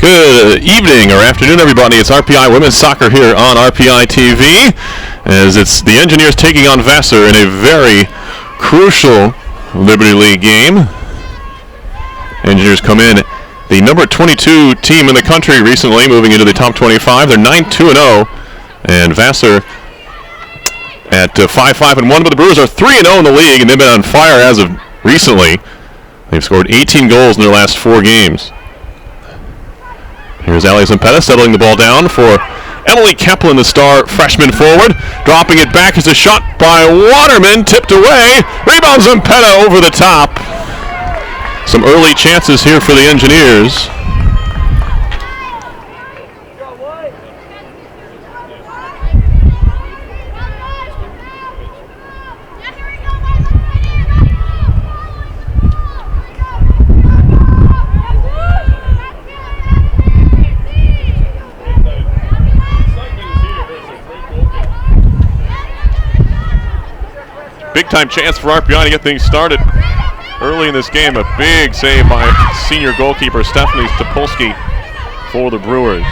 Good evening or afternoon, everybody. It's RPI Women's Soccer here on RPI TV, as it's the Engineers taking on Vassar in a very crucial Liberty League game. Engineers come in the number 22 team in the country recently, moving into the top 25. They're 9-2-0, and Vassar at 5-5-1, but the Brewers are 3-0 in the league, and they've been on fire as of recently. They've scored 18 goals in their last 4 games. Here's Alison Pettis settling the ball down for Emily Kaplan, the star freshman forward. Dropping it back as a shot by Waterman, tipped away. Rebounds Zampetta over the top. Some early chances here for the Engineers. Big-time chance for RPI to get things started early in this game. A big save by senior goalkeeper Stephanie Topolsky for the Brewers.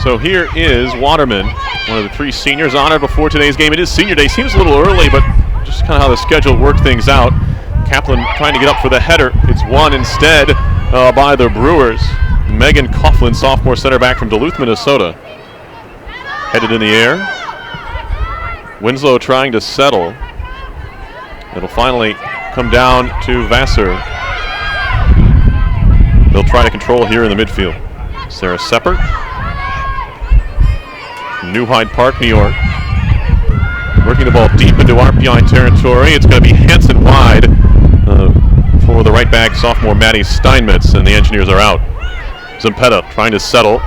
So here is Waterman, one of the 3 seniors honored before today's game. It is senior day. Seems a little early, but just kind of how the schedule worked things out. Kaplan trying to get up for the header. It's won instead by the Brewers. Megan Coughlin, sophomore center back from Duluth, Minnesota. Headed in the air. Winslow trying to settle. It'll finally come down to Vassar. They'll try to control here in the midfield. Sarah Seppert. New Hyde Park, New York. Working the ball deep into RPI territory. It's going to be Hansen wide for the right back, sophomore Maddie Steinmetz, and the Engineers are out. Zampetta trying to settle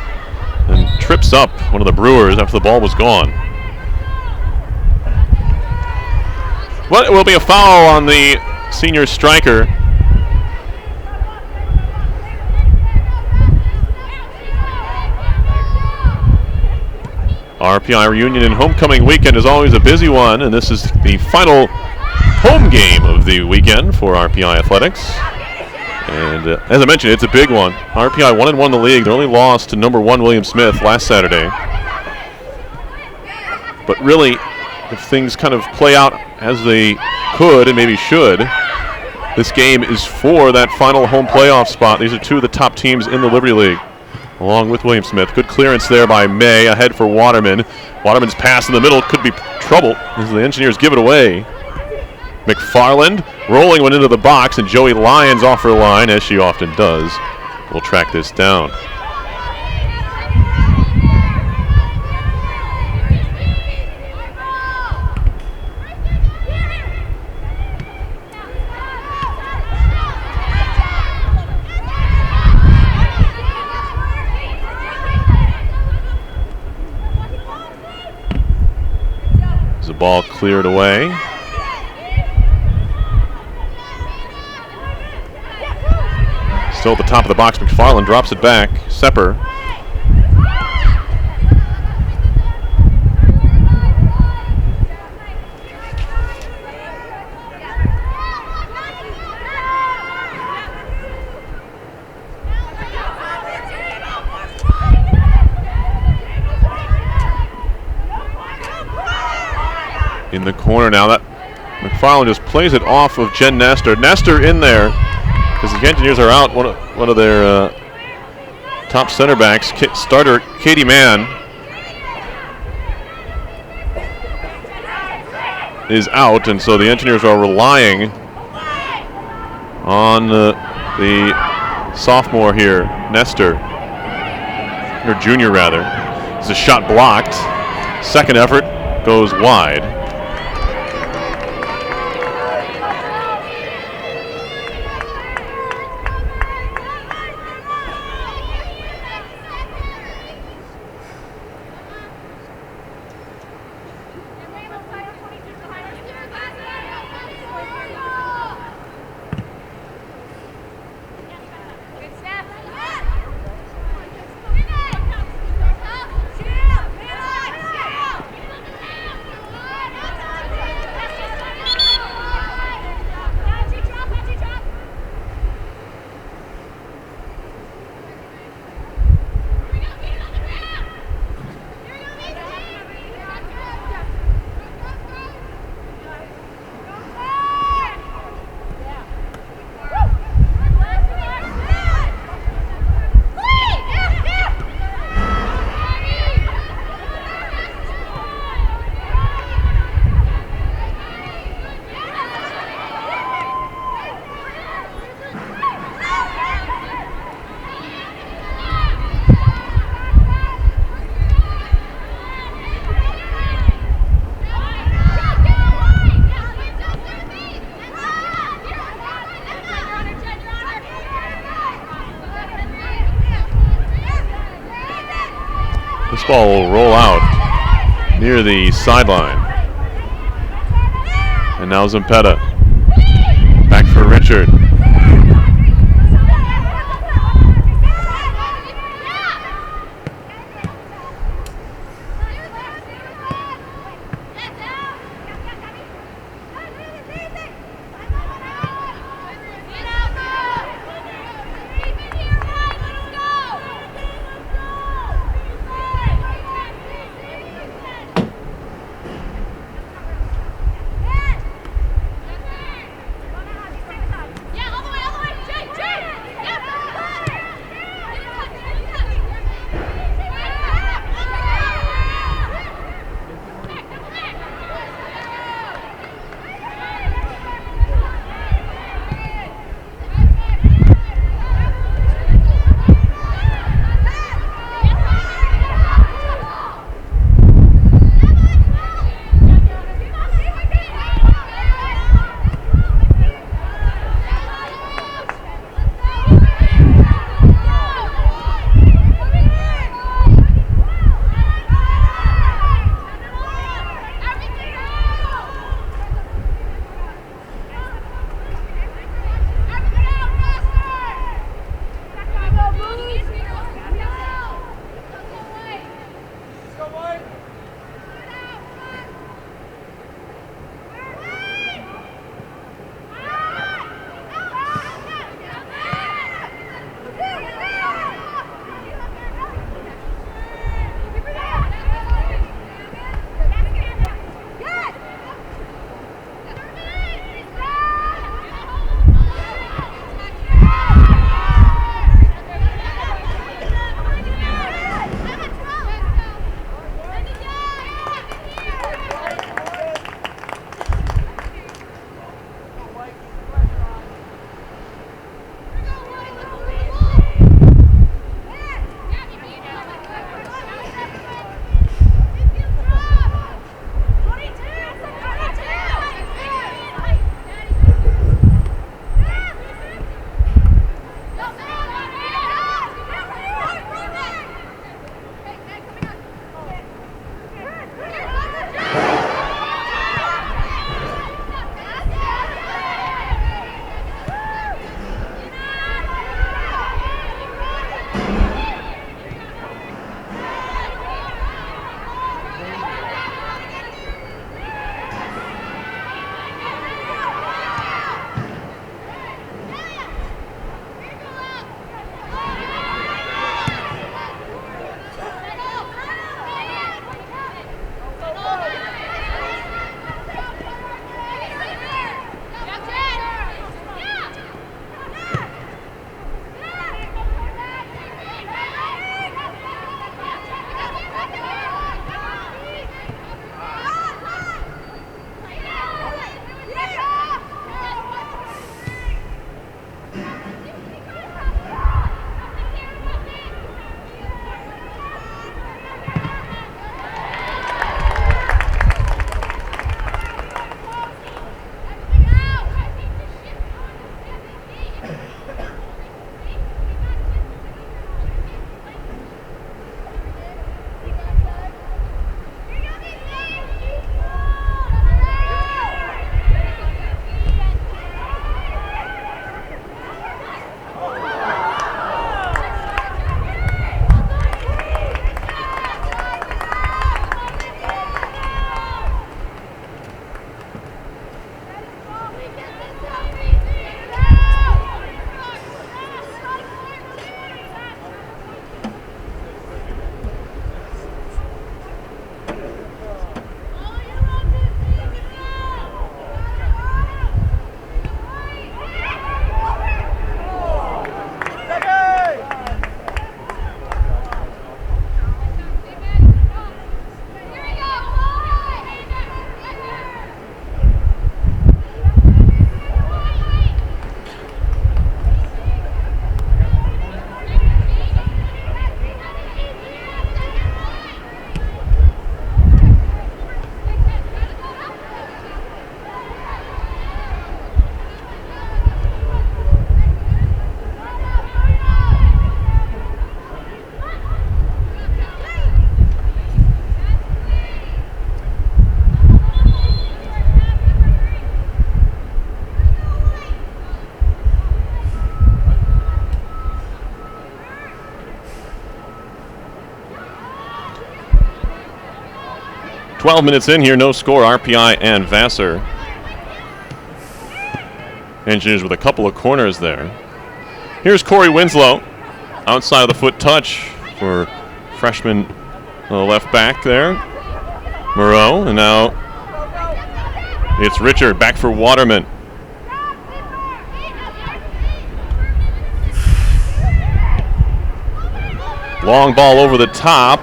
and trips up one of the Brewers after the ball was gone. Well, it will be a foul on the senior striker. RPI reunion and homecoming weekend is always a busy one, and this is the final home game of the weekend for RPI Athletics. And as I mentioned, it's a big one. RPI 1-1 in the league. They only lost to number 1 William Smith last Saturday. But really, if things kind of play out as they could and maybe should, this game is for that final home playoff spot. These are 2 of the top teams in the Liberty League, along with William Smith. Good clearance there by May, ahead for Waterman. Waterman's pass in the middle could be trouble as the Engineers give it away. McFarland rolling one into the box, and Joey Lyons off her line, as she often does. We'll track this down. There's the ball cleared away. Still at the top of the box, McFarland drops it back. Sepper. In the corner now. That McFarland just plays it off of Jen Nestor. Nestor in there, because the Engineers are out one of their top center backs, starter Katie Mann is out, and so the Engineers are relying on the sophomore here, Nestor, or junior rather. It's a shot blocked. Second effort goes wide. This ball will roll out near the sideline. And now Zempetta. Back for Richard. 12 minutes in here, no score, RPI and Vassar. Engineers with a couple of corners there. Here's Corey Winslow. Outside of the foot touch for freshman left back there. Moreau, and now it's Richard back for Waterman. Long ball over the top.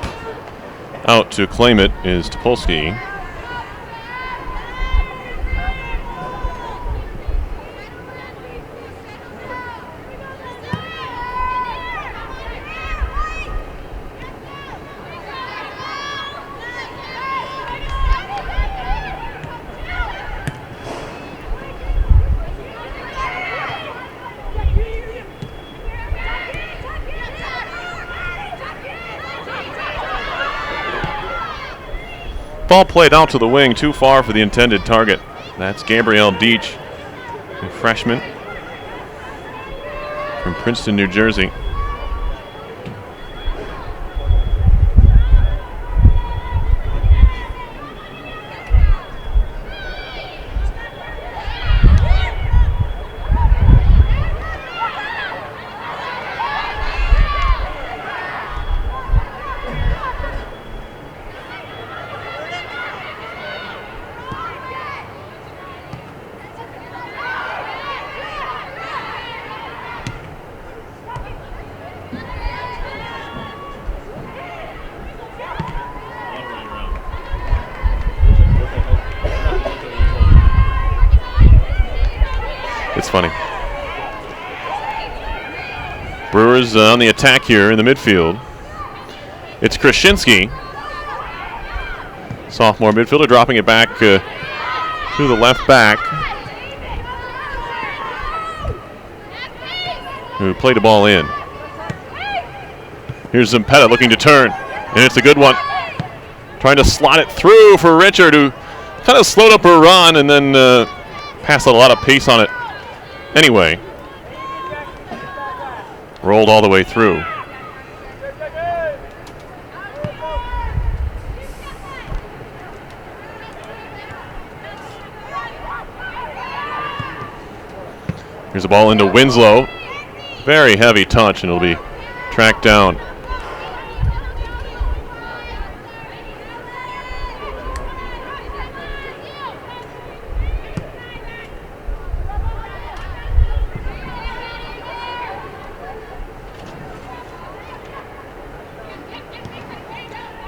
Out to claim it is Topolsky. Ball played out to the wing, too far for the intended target. That's Gabrielle Deach, a freshman from Princeton, New Jersey. It's funny. Brewers on the attack here in the midfield. It's Krasinski, sophomore midfielder, dropping it back to the left back, who played the ball in. Here's Zempetta looking to turn, and it's a good one. Trying to slot it through for Richard, who kind of slowed up her run and then passed a lot of pace on it. Anyway, rolled all the way through. Here's a ball into Winslow. Very heavy touch, and it'll be tracked down.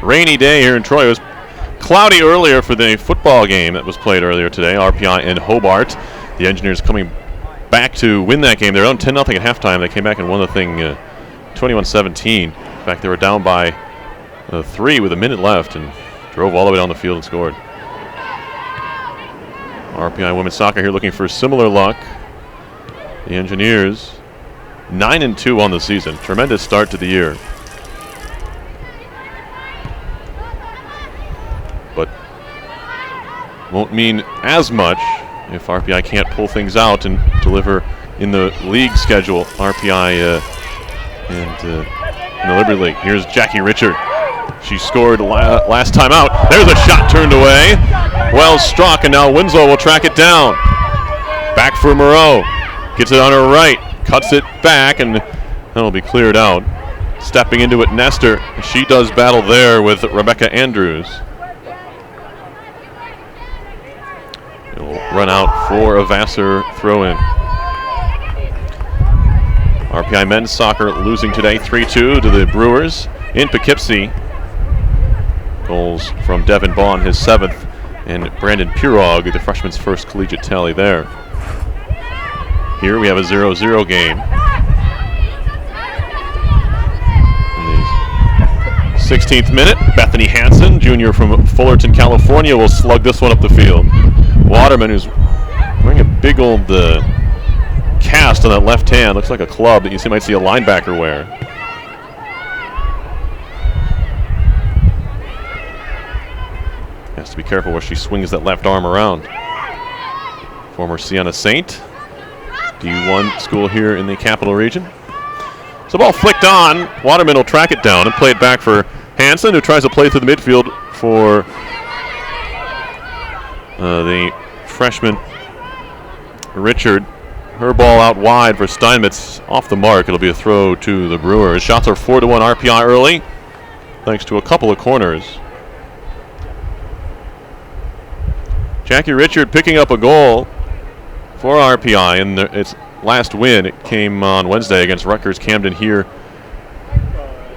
Rainy day here in Troy. It was cloudy earlier for the football game that was played earlier today, RPI and Hobart. The Engineers coming back to win that game. They're down 10-0 at halftime. They came back and won the thing 21-17. In fact, they were down by 3 with a minute left and drove all the way down the field and scored. RPI women's soccer here looking for similar luck. The Engineers 9-2 on the season. Tremendous start to the year. But won't mean as much if RPI can't pull things out and deliver in the league schedule. RPI and in the Liberty League. Here's Jackie Richard. She scored last time out. There's a shot turned away. Well struck, and now Winslow will track it down. Back for Moreau. Gets it on her right. Cuts it back, and that'll be cleared out. Stepping into it, Nestor. She does battle there with Rebecca Andrews. It will run out for a Vassar throw-in. RPI men's soccer losing today 3-2 to the Brewers in Poughkeepsie. Goals from Devin Bond, his 7th, and Brandon Pirog, the freshman's first collegiate tally there. Here we have a 0-0 game. In the 16th minute, Bethany Hansen, junior from Fullerton, California, will slug this one up the field. Waterman, who's wearing a big old cast on that left hand, looks like a club that you might see a linebacker wear. Has to be careful where she swings that left arm around. Former Siena Saint, D1 school here in the Capital Region. So ball flicked on. Waterman will track it down and play it back for Hansen, who tries to play through the midfield for The freshman, Richard, her ball out wide for Steinmetz, off the mark. It'll be a throw to the Brewers. Shots are 4-1 RPI early, thanks to a couple of corners. Jackie Richard picking up a goal for RPI in its last win. It came on Wednesday against Rutgers Camden here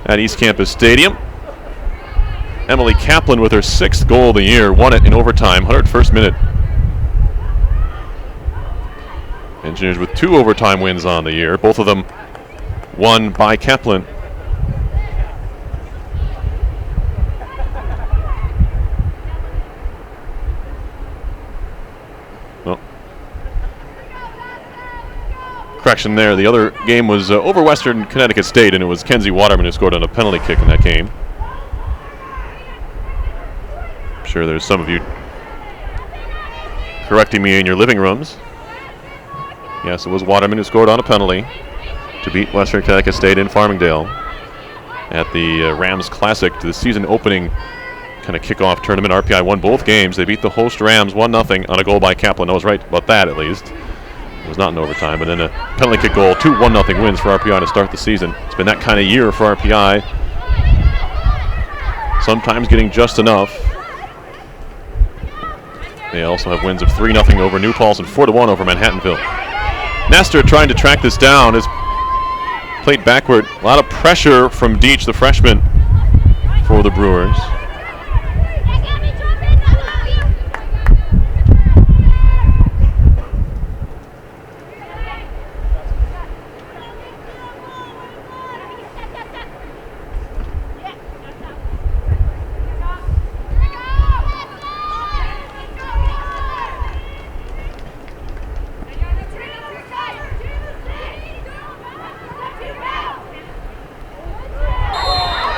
at East Campus Stadium. Emily Kaplan with her 6th goal of the year, won it in overtime, 101st minute. Engineers with 2 overtime wins on the year, both of them won by Kaplan. Well, correction there, the other game was over Western Connecticut State, and it was Kenzie Waterman who scored on a penalty kick in that game. I'm sure there's some of you correcting me in your living rooms. Yes, it was Waterman who scored on a penalty to beat Western Connecticut State in Farmingdale at the Rams Classic, the season opening kind of kickoff tournament. RPI won both games. They beat the host Rams 1-0 on a goal by Kaplan. I was right about that, at least. It was not in overtime, but then a penalty kick goal, 2 1-0 wins for RPI to start the season. It's been that kind of year for RPI. Sometimes getting just enough. They also have wins of 3-0 over New Paltz and 4-1 over Manhattanville. Nestor trying to track this down, is played backward. A lot of pressure from Deach, the freshman, for the Brewers.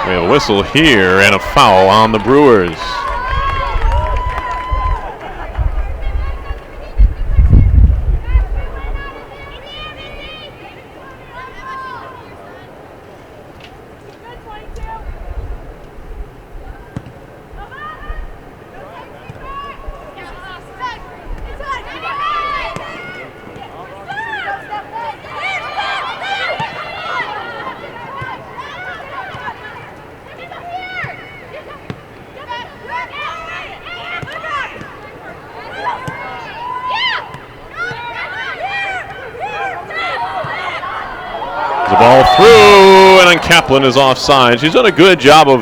We have a whistle here and a foul on the Brewers. The ball through, and then Kaplan is offside. She's done a good job of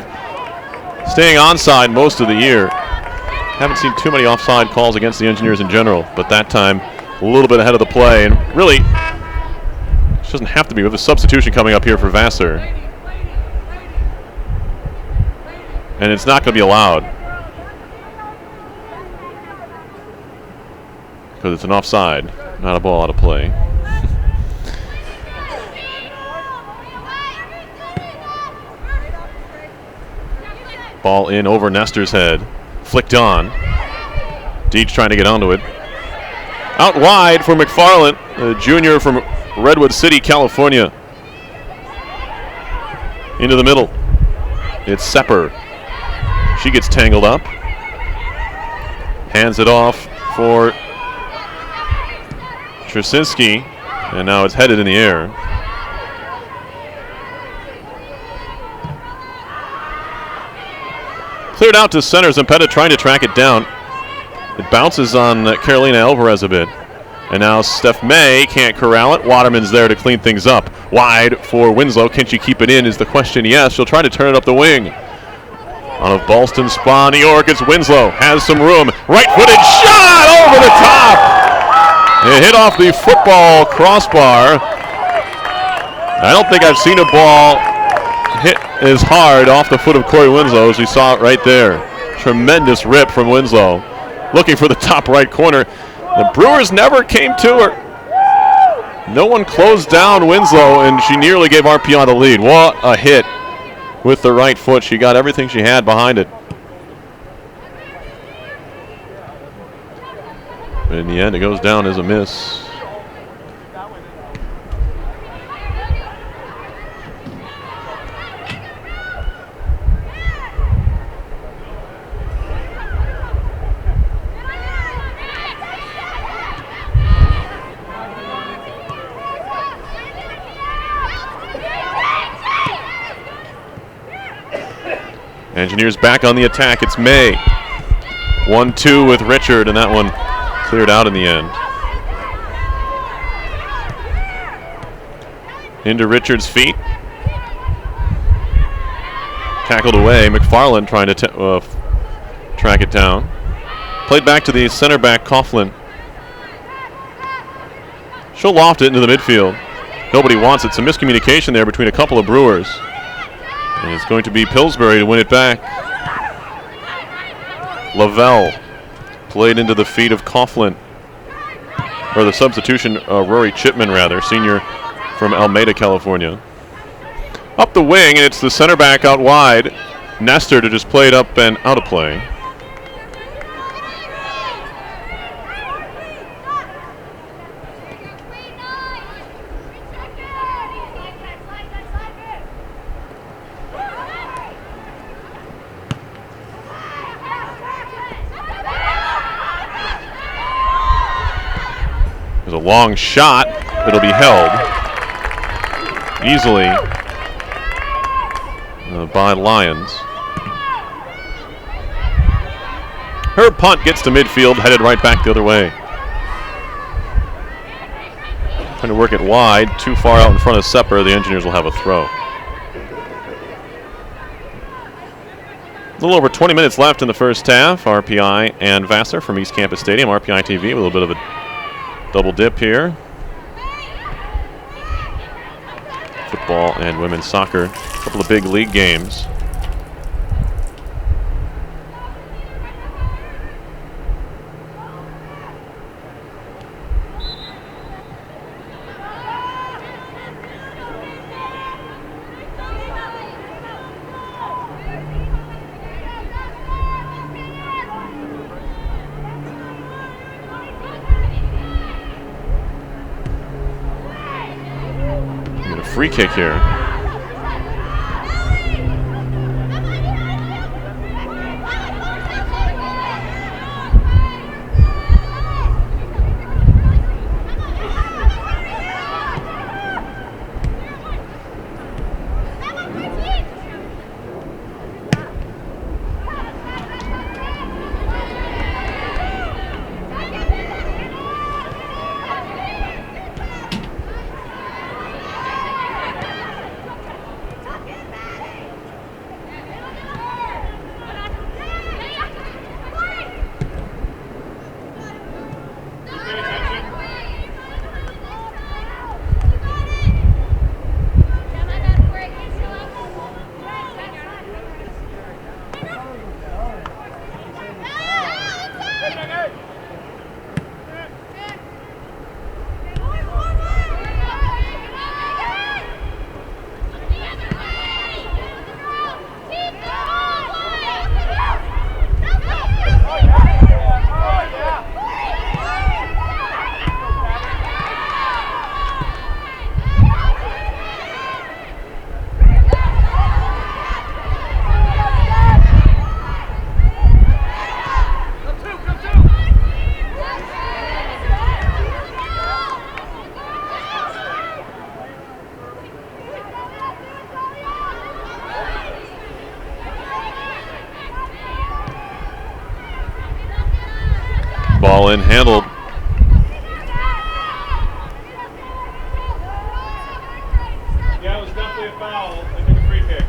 staying onside most of the year. Haven't seen too many offside calls against the Engineers in general, but that time a little bit ahead of the play. And really, she doesn't have to be. We have a substitution coming up here for Vassar. And it's not going to be allowed, because it's an offside, not a ball out of play. Ball in over Nestor's head. Flicked on. Deach trying to get onto it. Out wide for McFarland, a junior from Redwood City, California. Into the middle. It's Sepper. She gets tangled up. Hands it off for Trasinski. And now it's headed in the air. Cleared out to center. Zempetta trying to track it down. It bounces on Carolina Alvarez a bit. And now Steph May can't corral it. Waterman's there to clean things up. Wide for Winslow. Can she keep it in is the question. Yes, she'll try to turn it up the wing. On a Ballston spawn, New York, it's Winslow. Has some room. Right-footed shot over the top. It hit off the football crossbar. I don't think I've seen a ball hit as hard off the foot of Corey Winslow as we saw it right there. Tremendous rip from Winslow. Looking for the top right corner. The Brewers never came to her. No one closed down Winslow, and she nearly gave RPI the lead. What a hit with the right foot. She got everything she had behind it. But in the end, it goes down as a miss. Engineers back on the attack. It's May. 1-2 with Richard, and that one cleared out in the end. Into Richard's feet. Tackled away. McFarland trying to track it down. Played back to the center back, Coughlin. She'll loft it into the midfield. Nobody wants it. Some miscommunication there between a couple of Brewers. And it's going to be Pillsbury to win it back. Lavelle played into the feet of Coughlin. Or the substitution, Rory Chipman rather, senior from Alameda, California. Up the wing, and it's the center back out wide. Nestor to just play it up and out of play. There's a long shot that'll be held easily by Lions. Her punt gets to midfield, headed right back the other way. Trying to work it wide, too far out in front of Sepper. The Engineers will have a throw. A little over 20 minutes left in the first half. RPI and Vassar from East Campus Stadium. RPI TV, a little bit of a double dip here. Football and women's soccer. A couple of big league games. Free kick here. Ball in, handled. Yeah, it was definitely a foul. They took a free kick.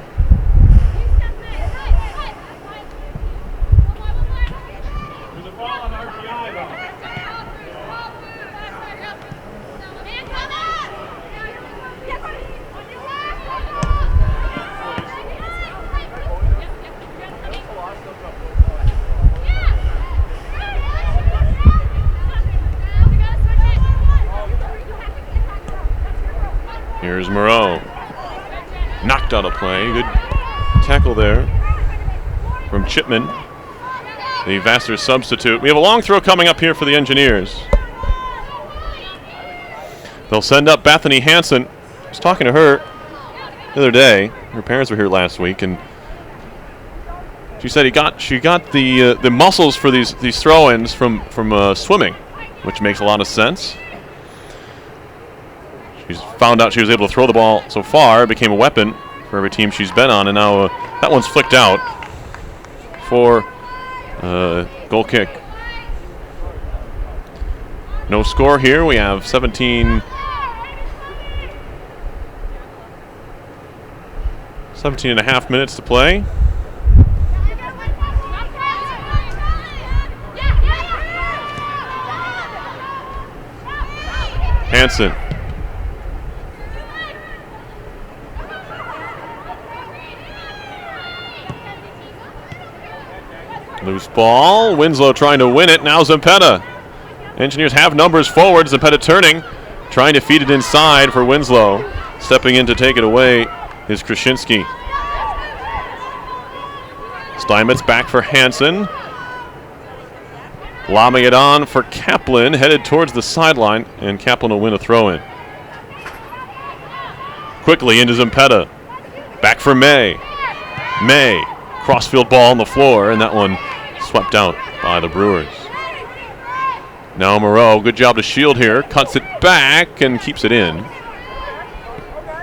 There's a foul on RPI though. Here's Moreau. Knocked out of play. Good tackle there from Chipman, the Vassar substitute. We have a long throw coming up here for the Engineers. They'll send up Bethany Hansen. I was talking to her the other day. Her parents were here last week, and she said she got the muscles for these throw-ins from swimming, which makes a lot of sense. She's found out she was able to throw the ball so far. It became a weapon for every team she's been on, and now that one's flicked out. for goal kick. No score here. We have 17 and a half minutes to play. Hansen. Loose ball. Winslow trying to win it. Now Zempetta. Engineers have numbers forward. Zempetta turning. Trying to feed it inside for Winslow. Stepping in to take it away is Krasinski. Steinmetz back for Hansen. Lobbing it on for Kaplan. Headed towards the sideline. And Kaplan will win a throw-in. Quickly into Zempetta. Back for May. May. Crossfield ball on the floor. And that one swept out by the Brewers. Now Moreau, good job to shield here. Cuts it back and keeps it in.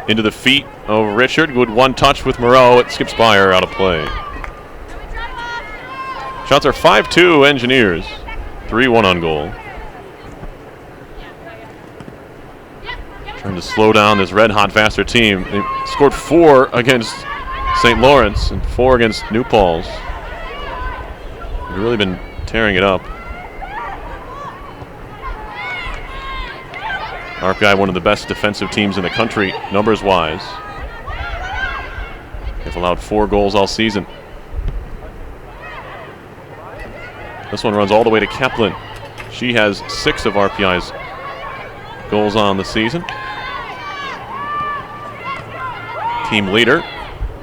Into the feet of Richard. Good one touch with Moreau. It skips by her, out of play. Shots are 5-2 Engineers. 3-1 on goal. Trying to slow down this red-hot Vassar team. They scored 4 against St. Lawrence and 4 against New Paltz. They've really been tearing it up. RPI, one of the best defensive teams in the country, numbers-wise. They've allowed 4 goals all season. This one runs all the way to Kaplan. She has 6 of RPI's goals on the season. Team leader.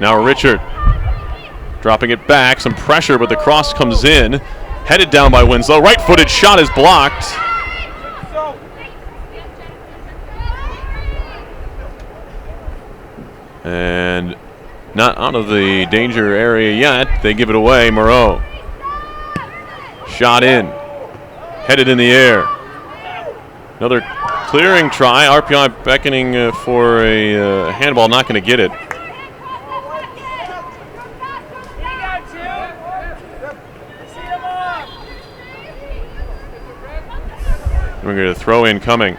Now Richard. Dropping it back. Some pressure, but the cross comes in. Headed down by Winslow. Right-footed shot is blocked. And not out of the danger area yet. They give it away. Moreau. Shot in. Headed in the air. Another clearing try. RPI beckoning for a handball. Not going to get it. We're going to throw in coming.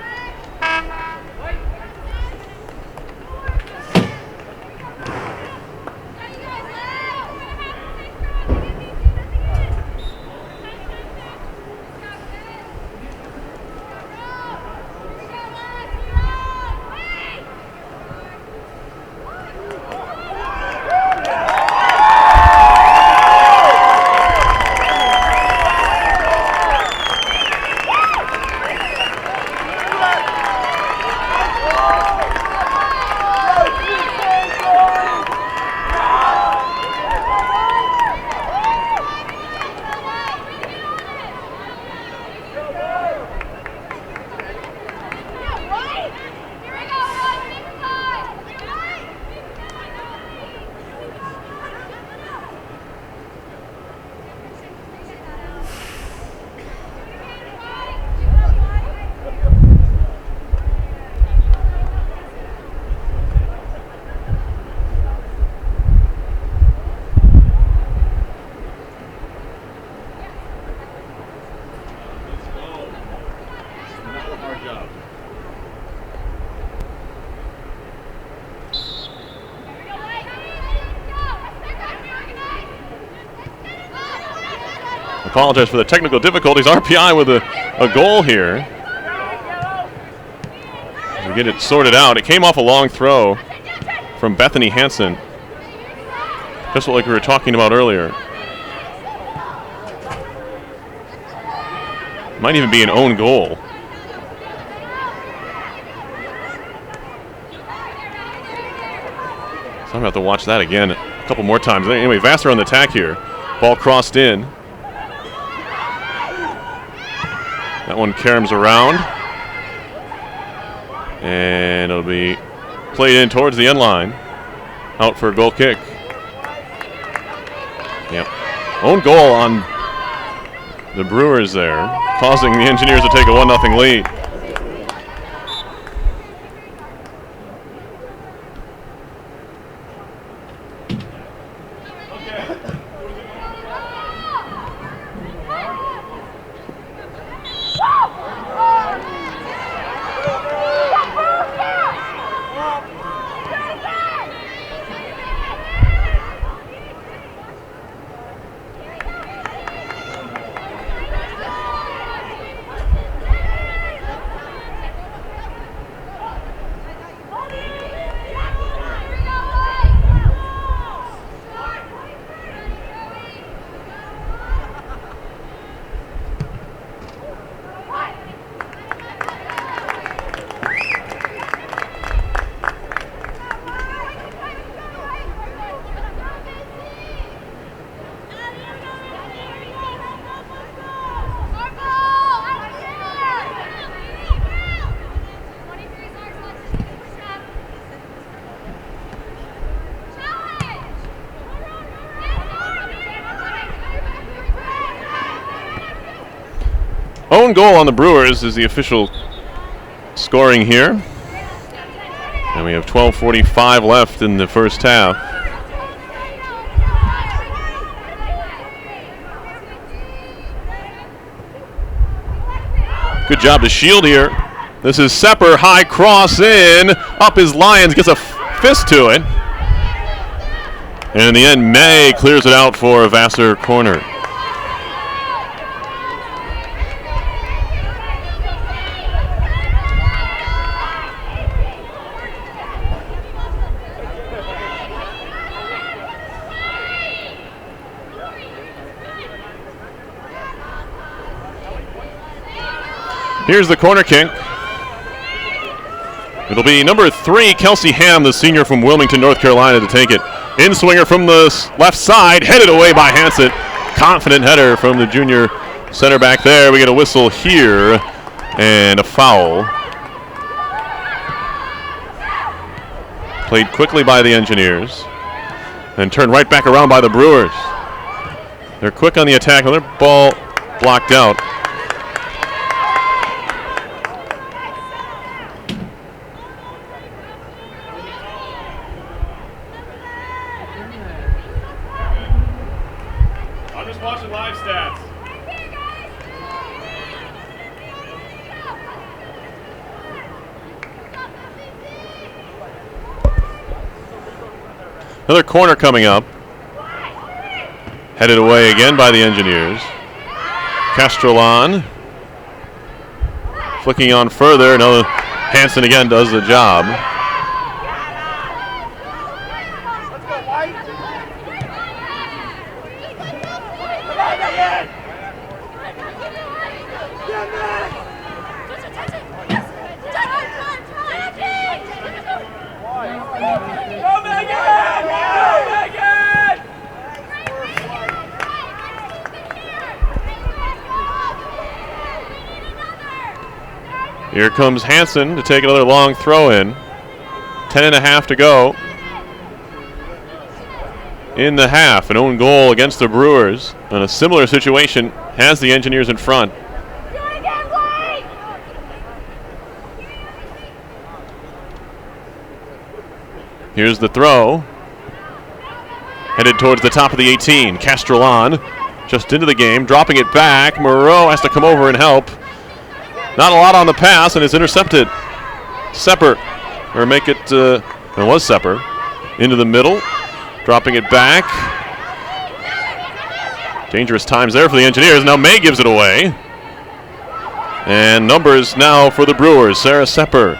Apologize for the technical difficulties. RPI with a goal here. We get it sorted out. It came off a long throw from Bethany Hansen. Just like we were talking about earlier. Might even be an own goal. So I'm going to have to watch that again a couple more times. Anyway, Vassar on the attack here. Ball crossed in. That one caroms around. And it'll be played in towards the end line. Out for a goal kick. Yep. Own goal on the Brewers there, causing the Engineers to take a 1-0 lead. own goal on the Brewers is the official scoring here. And we have 12:45 left in the first half. Good job to shield here. This is Sepper, high cross in, up his Lions, gets a fist to it. And in the end, May clears it out for a Vassar corner. Here's the corner kick. It'll be number 3, Kelsey Ham, the senior from Wilmington, North Carolina, to take it. In swinger from the left side, headed away by Hansen. Confident header from the junior center back there. We get a whistle here and a foul. Played quickly by the Engineers and turned right back around by the Brewers. They're quick on the attack, another ball blocked out. Watching live stats. Another corner coming up. Headed away again by the Engineers. Castrolon flicking on further. No, Hansen again does the job. Here comes Hansen to take another long throw in. 10.5 to go in the half. An own goal against the Brewers. And a similar situation has the Engineers in front. Here's the throw. Headed towards the top of the 18. Castrolon just into the game, dropping it back. Moreau has to come over and help. Not a lot on the pass, and it's intercepted. Sepper, or make it, it was Sepper, into the middle, dropping it back. Dangerous times there for the Engineers. Now May gives it away. And numbers now for the Brewers. Sarah Sepper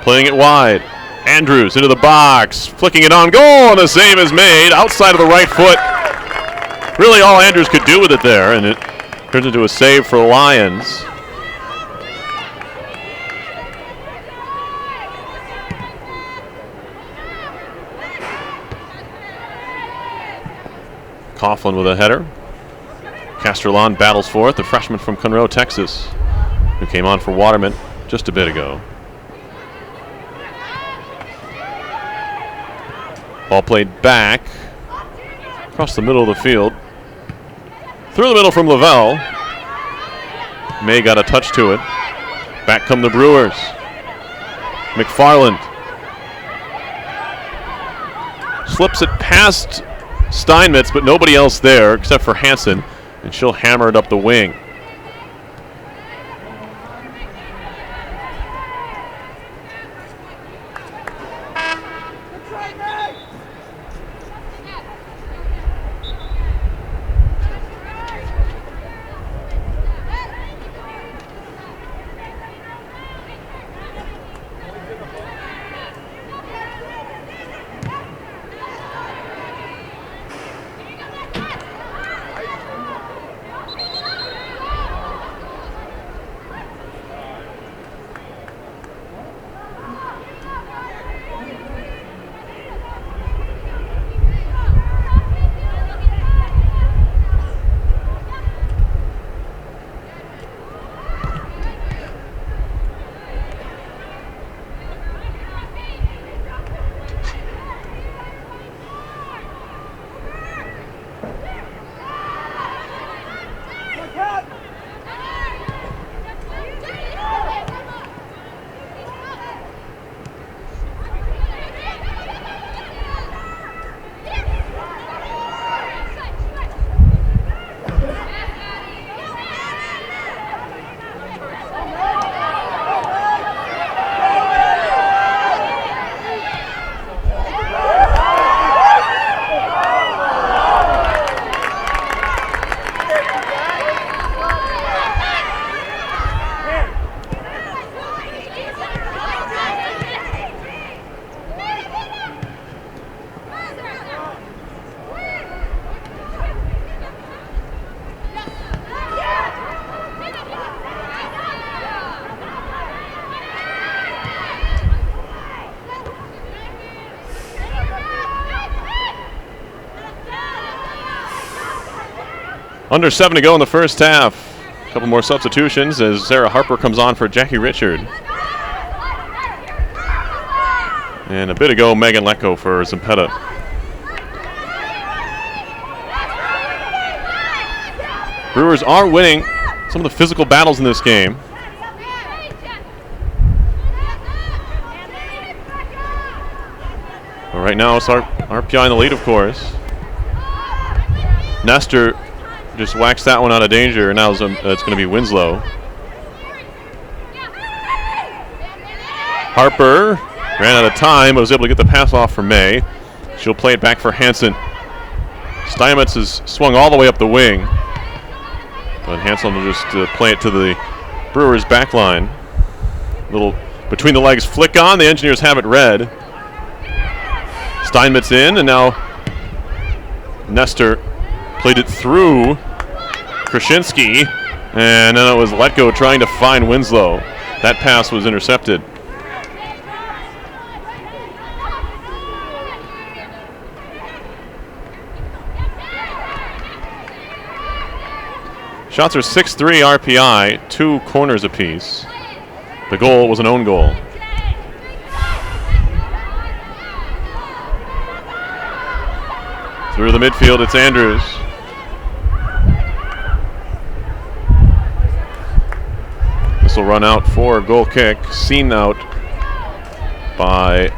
playing it wide. Andrews into the box, flicking it on goal, and the save is made outside of the right foot. Really all Andrews could do with it there, and it turns into a save for the Lions. Coughlin with a header. Castrolon battles for it, the freshman from Conroe, Texas, who came on for Waterman just a bit ago. Ball played back across the middle of the field. Through the middle from Lavelle. May got a touch to it. Back come the Brewers. McFarland slips it past Steinmetz, but nobody else there except for Hansen, and she'll hammer it up the wing. Under 7 to go in the first half. A couple more substitutions as Sarah Harper comes on for Jackie Richard. And a bit ago, Megan Lecko for Zempetta. Brewers are winning some of the physical battles in this game. But right now, it's RPI in the lead, of course. Nestor just whacks that one out of danger. Now it's going to be Winslow. Harper ran out of time, but was able to get the pass off for May. She'll play it back for Hansen. Steinmetz has swung all the way up the wing. But Hansen will just play it to the Brewers' back line. Little between the legs flick on. The Engineers have it red. Steinmetz in, and now Nestor played it through Krasinski, and then it was Letko trying to find Winslow. That pass was intercepted. Shots are 6-3 RPI, 2 corners apiece. The goal was an own goal. Through the midfield, it's Andrews. This will run out for a goal kick. Seen out by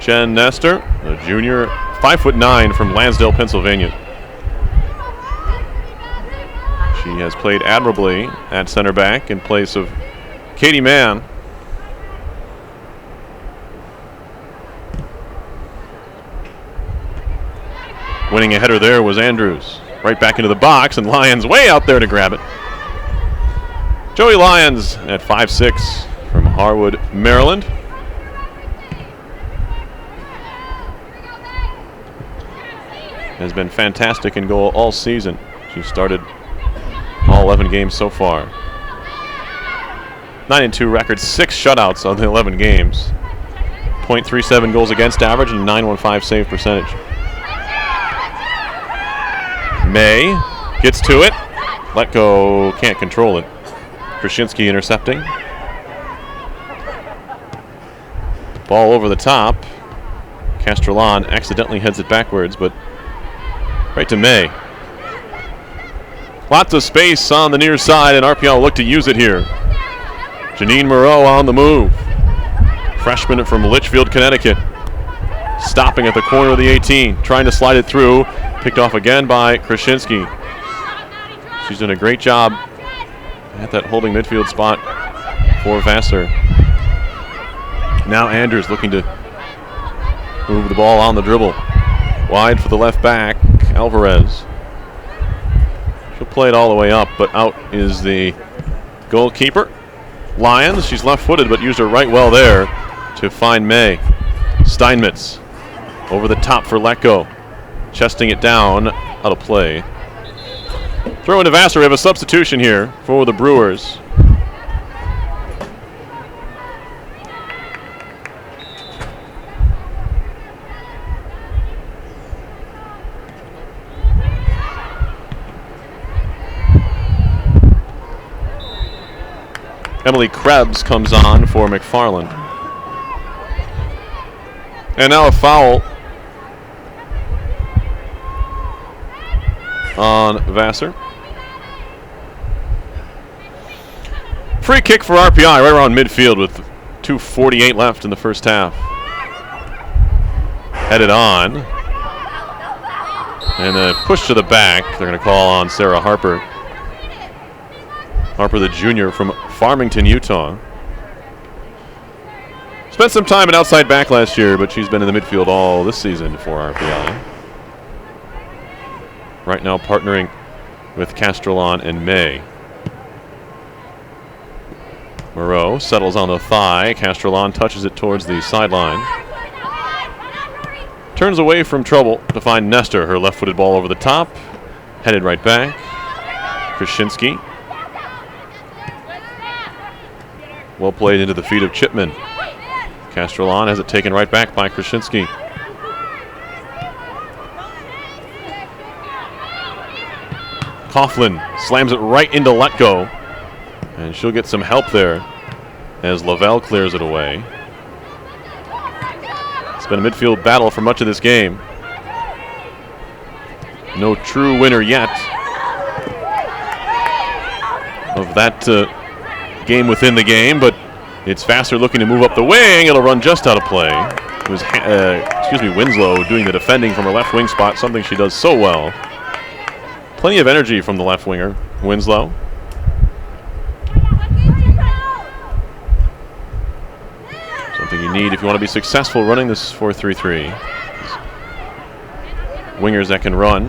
Jen Nestor, a junior, 5'9" from Lansdale, Pennsylvania. She has played admirably at center back in place of Katie Mann. Winning a header there was Andrews. Right back into the box, and Lyons way out there to grab it. Joey Lyons at 5'6" from Harwood, Maryland. Has been fantastic in goal all season. She started all 11 games so far. 9-2 record, 6 shutouts on the 11 games. .37 goals against average and 915 save percentage. May gets to it. Letko can't control it. Krasinski intercepting. Ball over the top. Castrillon accidentally heads it backwards, but right to May. Lots of space on the near side, and RPI will look to use it here. Janine Moreau on the move. Freshman from Litchfield, Connecticut. Stopping at the corner of the 18, trying to slide it through. Picked off again by Krasinski. She's done a great job at that holding midfield spot for Vassar. Now Andrews looking to move the ball on the dribble. Wide for the left back, Alvarez. She'll play it all the way up, but out is the goalkeeper. Lyons, she's left-footed, but used her right well there to find May. Steinmetz over the top for Letko. Chesting it down, out of play. Throw into Vassar. We have a substitution here for the Brewers. Emily Krebs comes on for McFarland. And now a foul on Vassar. Free kick for RPI right around midfield with 2:48 left in the first half. Headed on. And a push to the back. They're going to call on Sarah Harper. Harper, the junior from Farmington, Utah. Spent some time at outside back last year, but she's been in the midfield all this season for RPI. Right now partnering with Castrillon and May. Moreau settles on the thigh. Castrillon touches it towards the sideline. Turns away from trouble to find Nestor. Her left-footed ball over the top. Headed right back. Krasinski. Well played into the feet of Chipman. Castrillon has it taken right back by Krasinski. Coughlin slams it right into let go. And she'll get some help there as Lavelle clears it away. It's been a midfield battle for much of this game. No true winner yet of that game within the game, but it's Vassar looking to move up the wing. It'll run just out of play. It was Winslow doing the defending from her left wing spot, something she does so well. Plenty of energy from the left winger, Winslow. Something you need if you want to be successful running this 4-3-3. Wingers that can run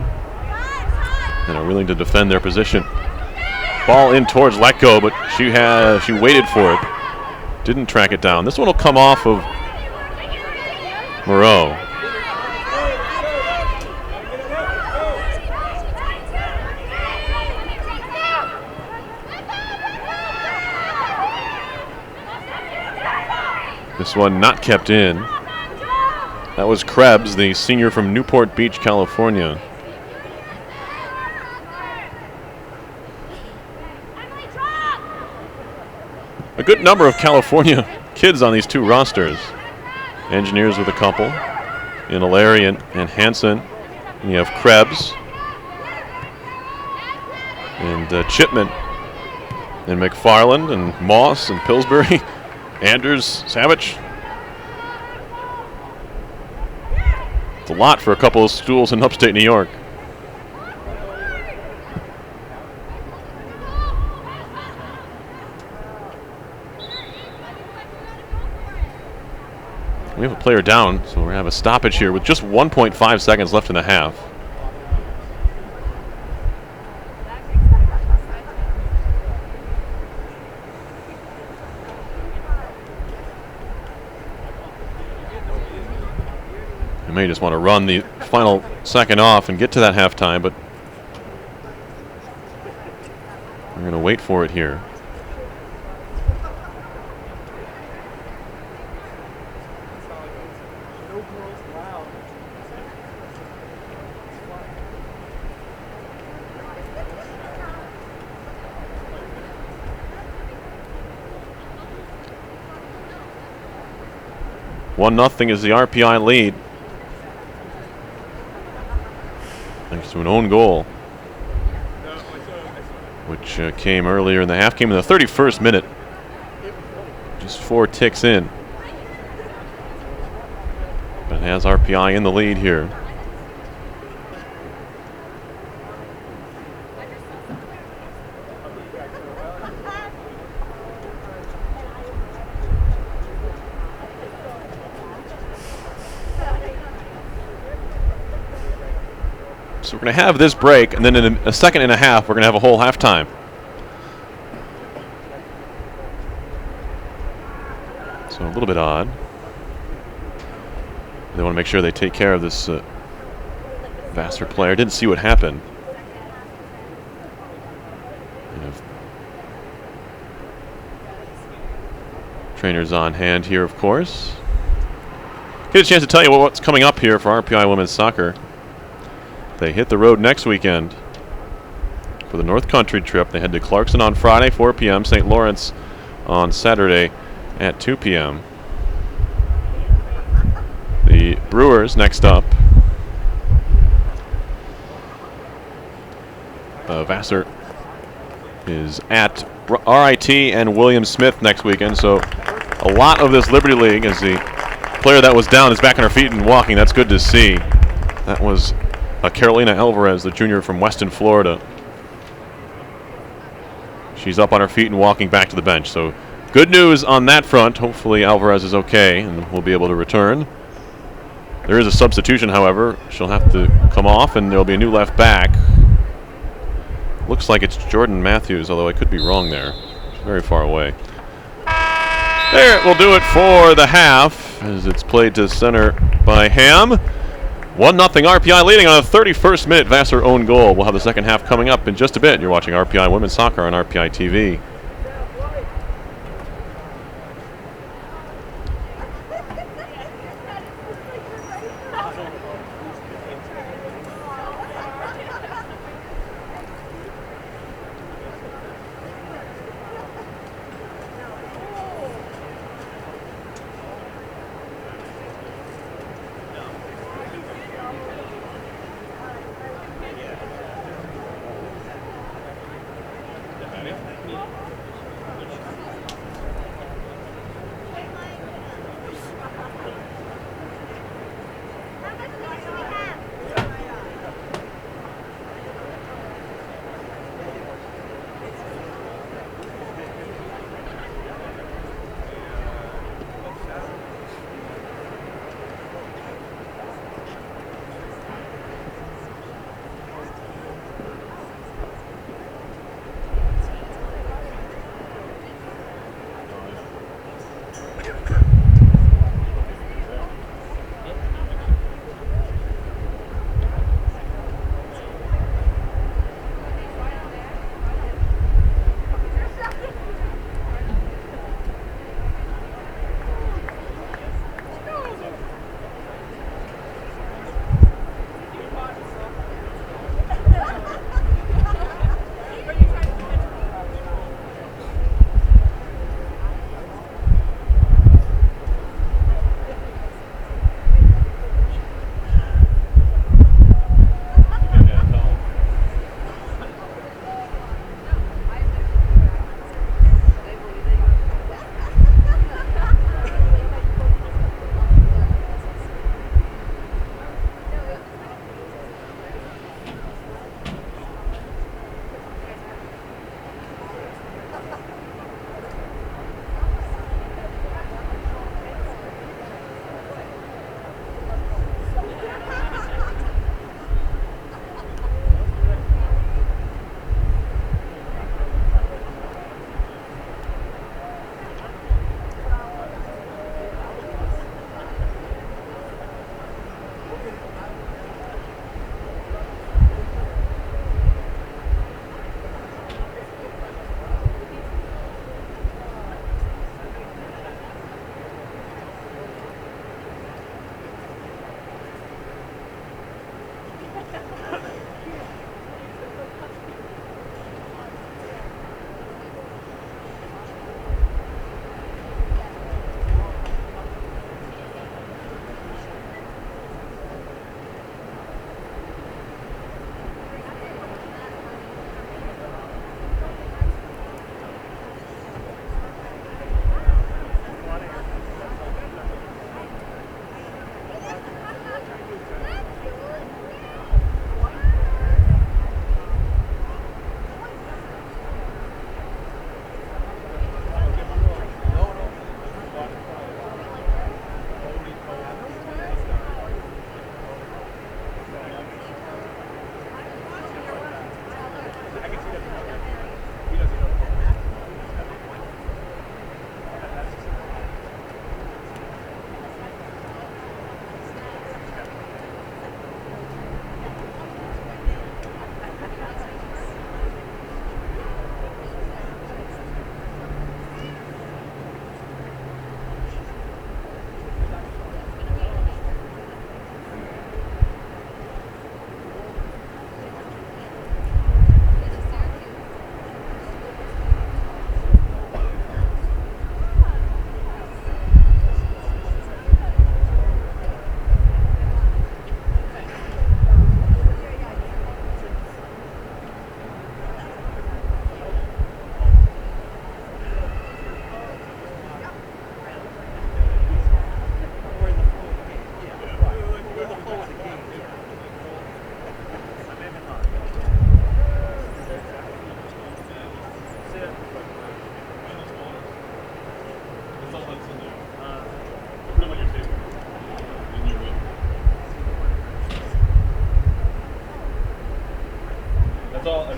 and are willing to defend their position. Ball in towards let go, but she waited for it. Didn't track it down. This one will come off of Moreau. This one not kept in. That was Krebs, the senior from Newport Beach, California. A good number of California kids on these two rosters. Engineers with a couple, in Larry and Hansen. And you have Krebs and Chipman and McFarland and Moss and Pillsbury, Anders, Savage. It's a lot for a couple of schools in upstate New York. We have a player down, so we're going to have a stoppage here with just 1.5 seconds left in the half. You may just want to run the final second off and get to that halftime, but we're going to wait for it here. One nothing is the RPI lead, thanks to an own goal, which came earlier in the half. Came in the 31st minute, just 4 ticks in. But it has RPI in the lead here. So we're going to have this break, and then in a second and a half, we're going to have a whole halftime. So a little bit odd. They want to make sure they take care of this Vassar player. Didn't see what happened. Trainers on hand here, of course. Get a chance to tell you what's coming up here for RPI Women's Soccer. They hit the road next weekend for the North Country trip. They head to Clarkson on Friday, 4 p.m., St. Lawrence on Saturday at 2 p.m. The Brewers next up. Vassar is at RIT and William Smith next weekend, so a lot of this Liberty League as the player that was down is back on her feet and walking. That's good to see. That was Carolina Alvarez, the junior from Weston, Florida. She's up on her feet and walking back to the bench. So good news on that front. Hopefully Alvarez is okay and will be able to return. There is a substitution, however. She'll have to come off, and there'll be a new left back. Looks like it's Jordan Matthews, although I could be wrong there. She's very far away. There, we'll do it for the half as it's played to center by Ham. 1-0 RPI leading on a 31st minute Vassar own goal. We'll have the second half coming up in just a bit. You're watching RPI Women's Soccer on RPI TV.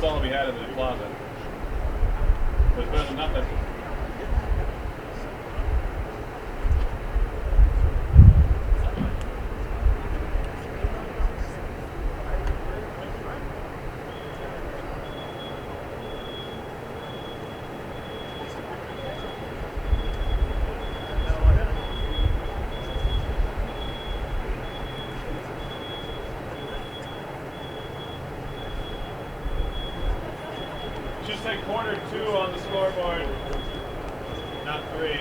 That's all we had in the closet. But it's better than nothing. Should say quarter 2 on the scoreboard, not 3.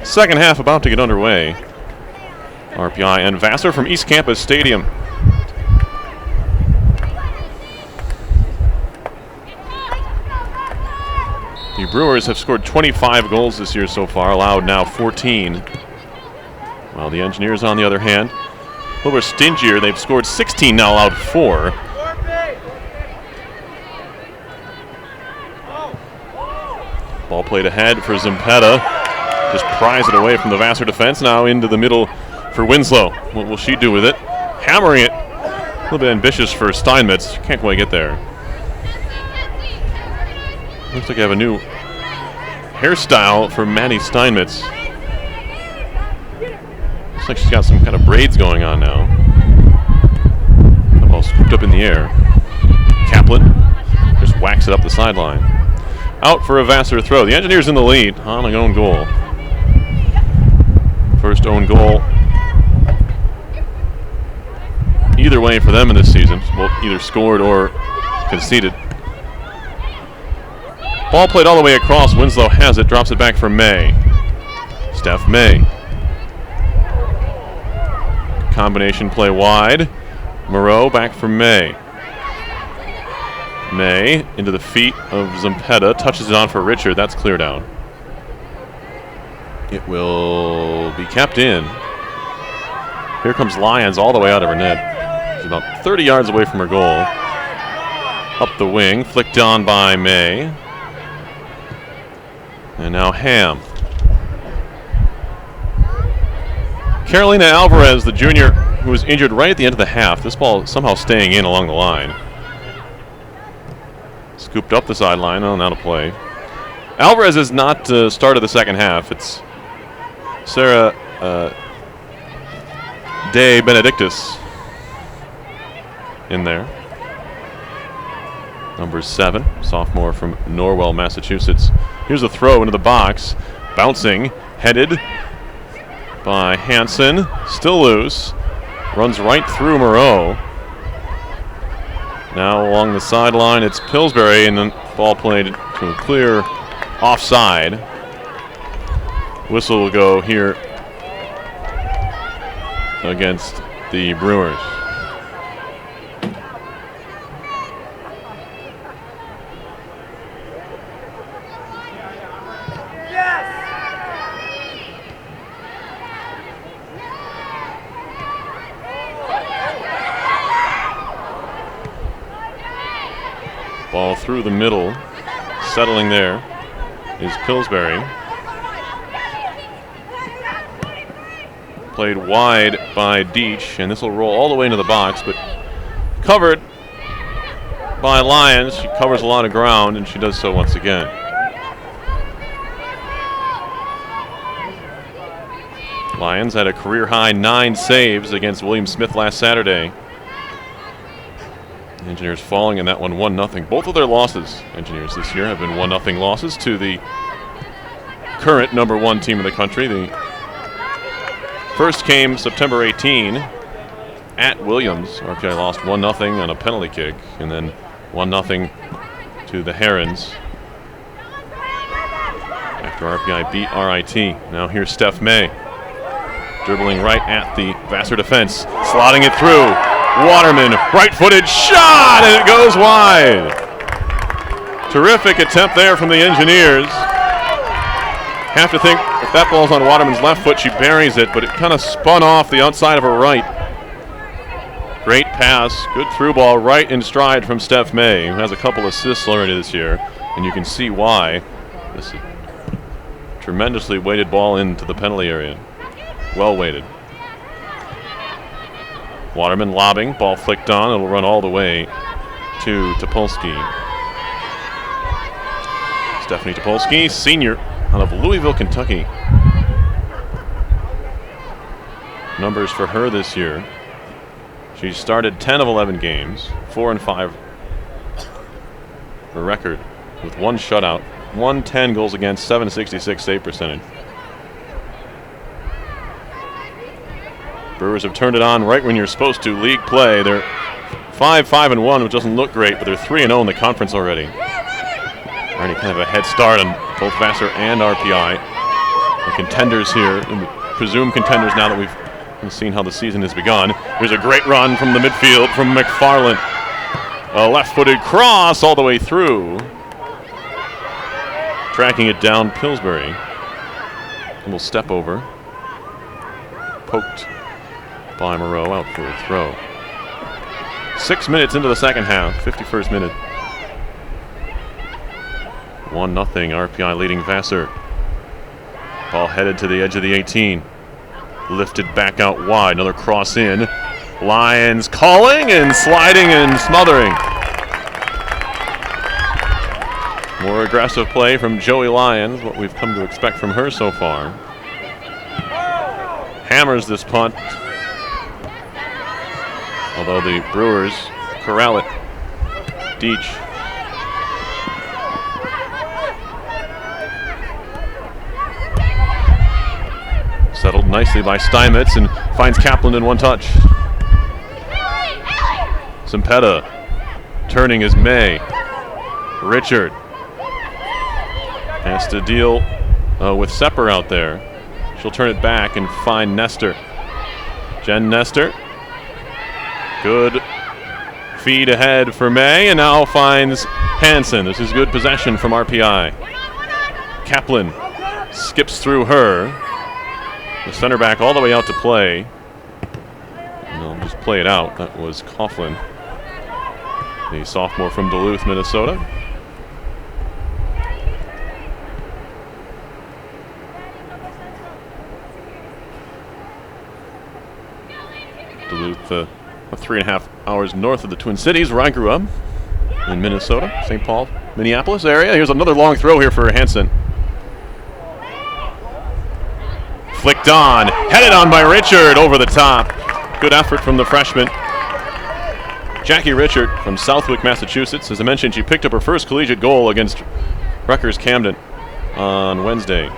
Second half about to get underway. RPI and Vassar from East Campus Stadium. The Brewers have scored 25 goals this year so far, allowed now 14. While the Engineers, on the other hand, a little bit stingier. They've scored 16, now allowed 4. Ball played ahead for Zempetta. Just pries it away from the Vassar defense. Now into the middle for Winslow. What will she do with it? Hammering it. A little bit ambitious for Steinmetz. Can't quite get there. Looks like I have a new hairstyle for Maddie Steinmetz. Looks like she's got some kind of braids going on now. The ball scooped up in the air. Kaplan just whacks it up the sideline. Out for a Vassar throw. The Engineers in the lead on an own goal. First own goal either way for them in this season. Well, either scored or conceded. Ball played all the way across. Winslow has it, drops it back for May. Steph May. Combination play wide. Moreau back for May. May into the feet of Zempetta. Touches it on for Richard. That's cleared out. It will be kept in. Here comes Lyons all the way out of her net. She's about 30 yards away from her goal. Up the wing, flicked on by May. And now Ham. Carolina Alvarez, the junior, who was injured right at the end of the half. This ball somehow staying in along the line. Scooped up the sideline. Oh, now to play. Alvarez is not started the second half. It's Sarah De Benedictus in there. Number 7, sophomore from Norwell, Massachusetts. Here's a throw into the box. Bouncing, headed by Hansen. Still loose. Runs right through Moreau. Now along the sideline, it's Pillsbury, and then ball played to a clear offside. Whistle will go here against the Brewers. Ball through the middle. Settling there is Pillsbury. Played wide by Deach, and this will roll all the way into the box, but covered by Lyons. She covers a lot of ground, and she does so once again. Lyons had a career-high 9 saves against William Smith last Saturday. Engineers falling in that one 1-0. Both of their losses, Engineers, this year have been 1-0 losses to the current number 1 team in the country. The first came September 18 at Williams. RPI lost 1-0 on a penalty kick, and then 1-0 to the Herons after RPI beat RIT. Now here's Steph May, dribbling right at the Vassar defense, slotting it through. Waterman, right-footed shot, and it goes wide. Terrific attempt there from the Engineers. Have to think if that ball's on Waterman's left foot, she buries it, but it kind of spun off the outside of her right. Great pass, good through ball right in stride from Steph May, who has a couple assists already this year, and you can see why. This is a tremendously weighted ball into the penalty area. Well weighted. Waterman lobbing, ball flicked on, it'll run all the way to Topolsky. Stephanie Topolsky, senior out of Louisville, Kentucky. Numbers for her this year. She started 10 of 11 games, 4-5. Her record with 1 shutout, 110 goals against, 766 save percentage. Brewers have turned it on right when you're supposed to. League play. They're 5-5-1, which doesn't look great, but they're 3-0 in the conference already. Already kind of a head start on both Vassar and RPI. The contenders here, and the presumed contenders now that we've seen how the season has begun. There's a great run from the midfield from McFarland. A left-footed cross all the way through. Tracking it down Pillsbury. A little step over. Poked by Moreau, out for a throw. 6 minutes into the second half, 51st minute. 1-0, RPI leading Vassar. Ball headed to the edge of the 18. Lifted back out wide, another cross in. Lions calling and sliding and smothering. More aggressive play from Joey Lyons, what we've come to expect from her so far. Hammers this punt. Although the Brewers corral it. Deach. Settled nicely by Steinmetz and finds Kaplan in one touch. Zempetta turning is May. Richard has to deal with Sepper out there. She'll turn it back and find Nestor. Jen Nestor. Good feed ahead for May, and now finds Hansen. This is good possession from RPI. Kaplan skips through her. The center back all the way out to play. And they'll just play it out. That was Coughlin, the sophomore from Duluth, Minnesota. Duluth, 3.5 hours north of the Twin Cities, where I grew up, in Minnesota, St. Paul, Minneapolis area. Here's another long throw here for Hansen. Flicked on, headed on by Richard over the top. Good effort from the freshman. Jackie Richard from Southwick, Massachusetts. As I mentioned, she picked up her first collegiate goal against Rutgers Camden on Wednesday.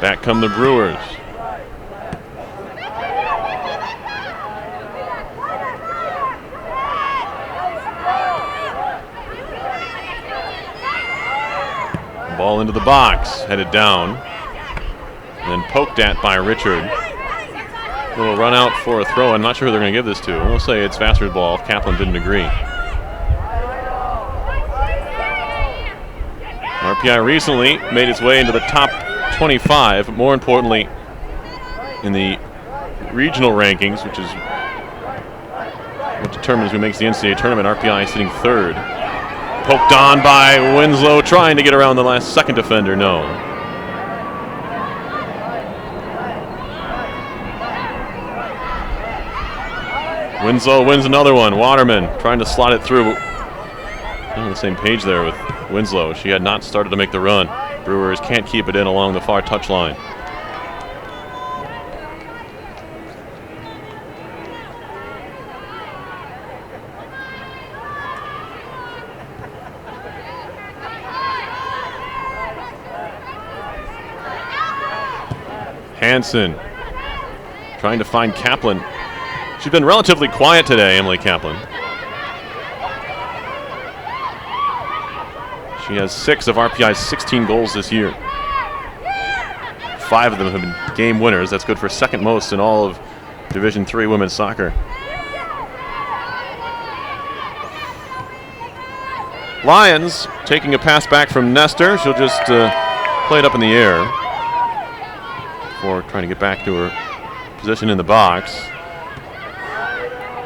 Back come the Brewers. Ball into the box, headed down, and then poked at by Richard. A little run out for a throw. I'm not sure who they're going to give this to. We'll say it's Vassar's ball if Kaplan didn't agree. RPI recently made its way into the top 25, but more importantly, in the regional rankings, which is what determines who makes the NCAA tournament, RPI is sitting third. Poked on by Winslow, trying to get around the last second defender. No. Winslow wins another one. Waterman trying to slot it through. Not on the same page there with Winslow. She had not started to make the run. Brewers can't keep it in along the far touchline. Hansen trying to find Kaplan. She's been relatively quiet today, Emily Kaplan. She has 6 of RPI's 16 goals this year. 5 of them have been game winners. That's good for second most in all of Division III women's soccer. Lions taking a pass back from Nestor. She'll just play it up in the air before trying to get back to her position in the box.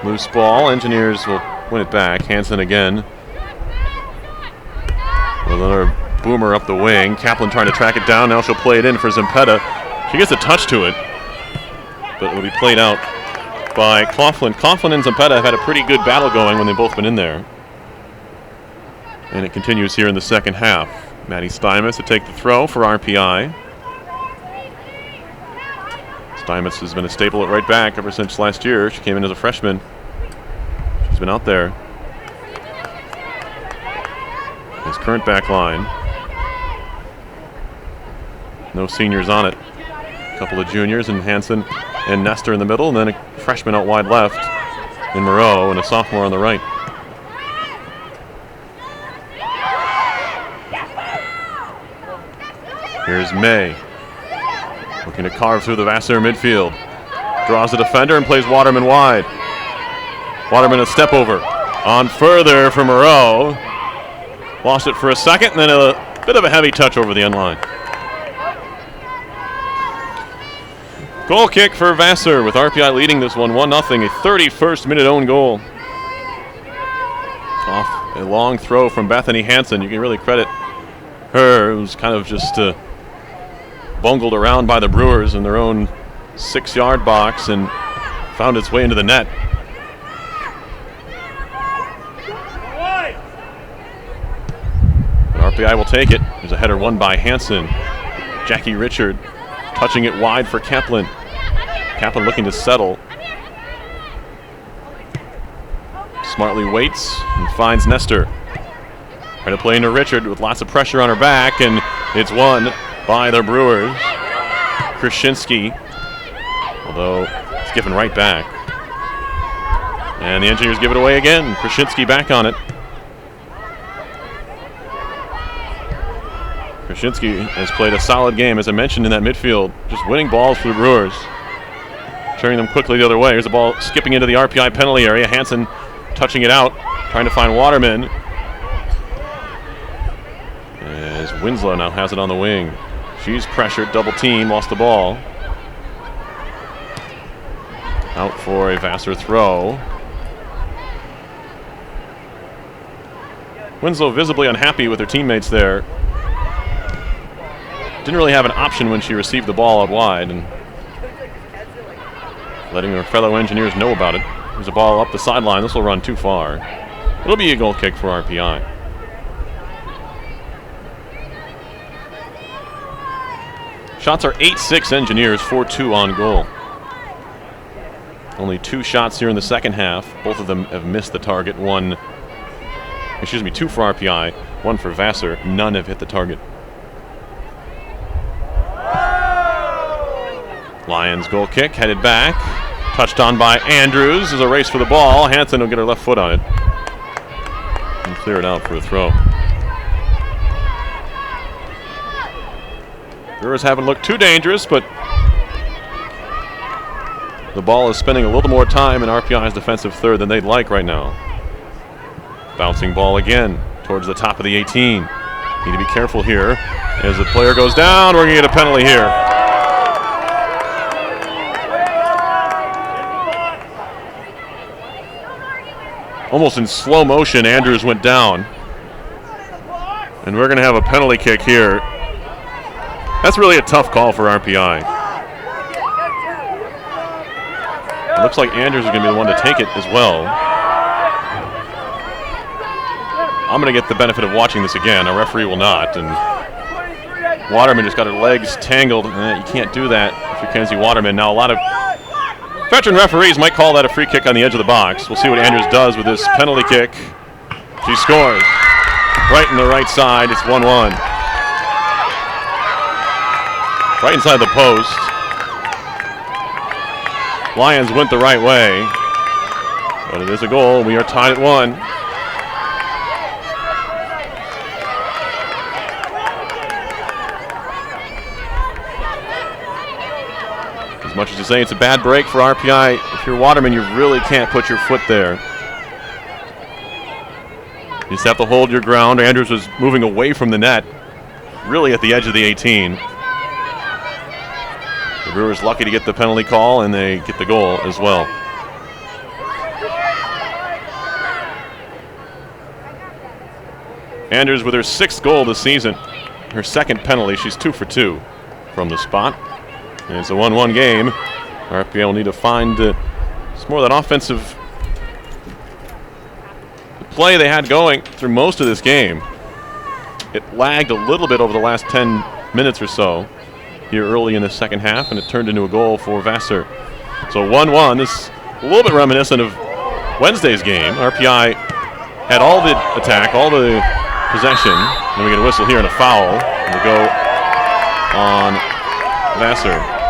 Loose ball. Engineers will win it back. Hansen again. Another boomer up the wing. Kaplan trying to track it down. Now she'll play it in for Zempetta. She gets a touch to it, but it'll be played out by Coughlin. Coughlin and Zempetta have had a pretty good battle going when they've both been in there. And it continues here in the second half. Maddie Steinmetz to take the throw for RPI. Steinmetz has been a staple at right back ever since last year. She came in as a freshman. She's been out there. His current back line. No seniors on it. A couple of juniors and Hansen and Nestor in the middle, and then a freshman out wide left in Moreau and a sophomore on the right. Here's May. Looking to carve through the Vassar midfield. Draws the defender and plays Waterman wide. Waterman a step over. On further for Moreau. Lost it for a second, and then a bit of a heavy touch over the end line. Goal kick for Vassar with RPI leading this one 1-0. A 31st minute own goal. Off a long throw from Bethany Hansen. You can really credit her. It was kind of just bungled around by the Brewers in their own 6-yard box and found its way into the net. But RPI will take it. There's a header won by Hansen. Jackie Richard touching it wide for Kaplan. Kaplan looking to settle. Smartly waits and finds Nestor. Trying to play into Richard with lots of pressure on her back, and it's won by the Brewers. Krasinski, although it's given right back. And the Engineers give it away again. Krasinski back on it. Krasinski has played a solid game, as I mentioned, in that midfield. Just winning balls for the Brewers. Turning them quickly the other way. Here's the ball skipping into the RPI penalty area. Hansen touching it out, trying to find Waterman. As Winslow now has it on the wing. She's pressured, double team, lost the ball. Out for a Vassar throw. Winslow visibly unhappy with her teammates there. Didn't really have an option when she received the ball out wide, and letting her fellow Engineers know about it. There's a ball up the sideline. This will run too far. It'll be a goal kick for RPI. Shots are 8-6 Engineers, 4-2 on goal. Only 2 shots here in the second half. Both of them have missed the target. 2 for RPI, 1 for Vassar. None have hit the target. Lions goal kick, headed back. Touched on by Andrews. There's a race for the ball. Hansen will get her left foot on it and clear it out for a throw. Brewers haven't looked too dangerous, but the ball is spending a little more time in RPI's defensive third than they'd like right now. Bouncing ball again towards the top of the 18. Need to be careful here. As the player goes down, we're going to get a penalty here. Almost in slow motion, Andrews went down. And we're going to have a penalty kick here. That's really a tough call for RPI. It looks like Andrews is going to be the one to take it as well. I'm going to get the benefit of watching this again. A referee will not. And Waterman just got her legs tangled. You can't do that if you're Kenzie Waterman. Now, a lot of veteran referees might call that a free kick on the edge of the box. We'll see what Andrews does with this penalty kick. She scores. Right in the right side. It's 1-1. Right inside the post. Lions went the right way. But it is a goal. We are tied at 1. As much as you say it's a bad break for RPI, if you're Waterman, you really can't put your foot there. You just have to hold your ground. Andrews was moving away from the net, really at the edge of the 18. The Brewers lucky to get the penalty call, and they get the goal as well. Andrews with her 6th goal this season. Her 2nd penalty. She's 2 for 2 from the spot. And it's a 1-1 game. RPI will need to find some more of that offensive play they had going through most of this game. it lagged a little bit over the last 10 minutes or so here early in the second half, and it turned into a goal for Vassar. So 1-1 is a little bit reminiscent of Wednesday's game. RPI had all the attack, all the possession, and we get a whistle here and a foul, and we go on Vassar.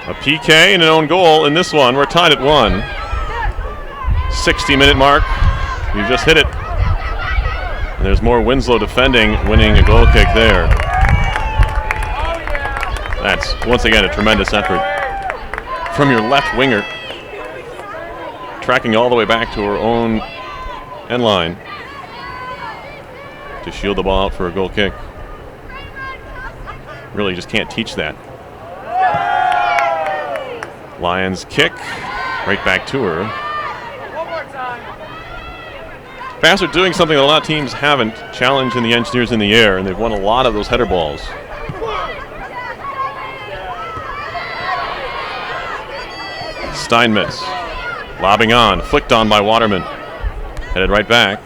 A PK and an own goal in this one. We're tied at 1. 60-minute mark. We've just hit it. And there's more Winslow defending, winning a goal kick there. That's, once again, a tremendous effort from your left winger. Tracking all the way back to her own end line to shield the ball out for a goal kick. Really just can't teach that. Lions kick, right back to her. One more time. Vassar doing something that a lot of teams haven't, challenging the Engineers in the air, and they've won a lot of those header balls. Steinmetz, lobbing on, flicked on by Waterman. Headed right back.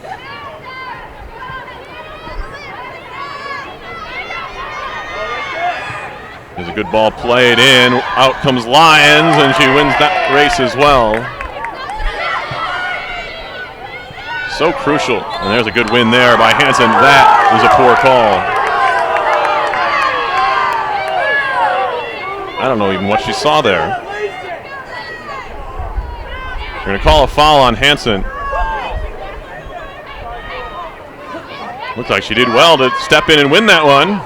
There's a good ball played in. Out comes Lyons, and she wins that race as well. So crucial. And there's a good win there by Hansen. That was a poor call. I don't know even what she saw there. They're going to call a foul on Hansen. Looks like she did well to step in and win that one.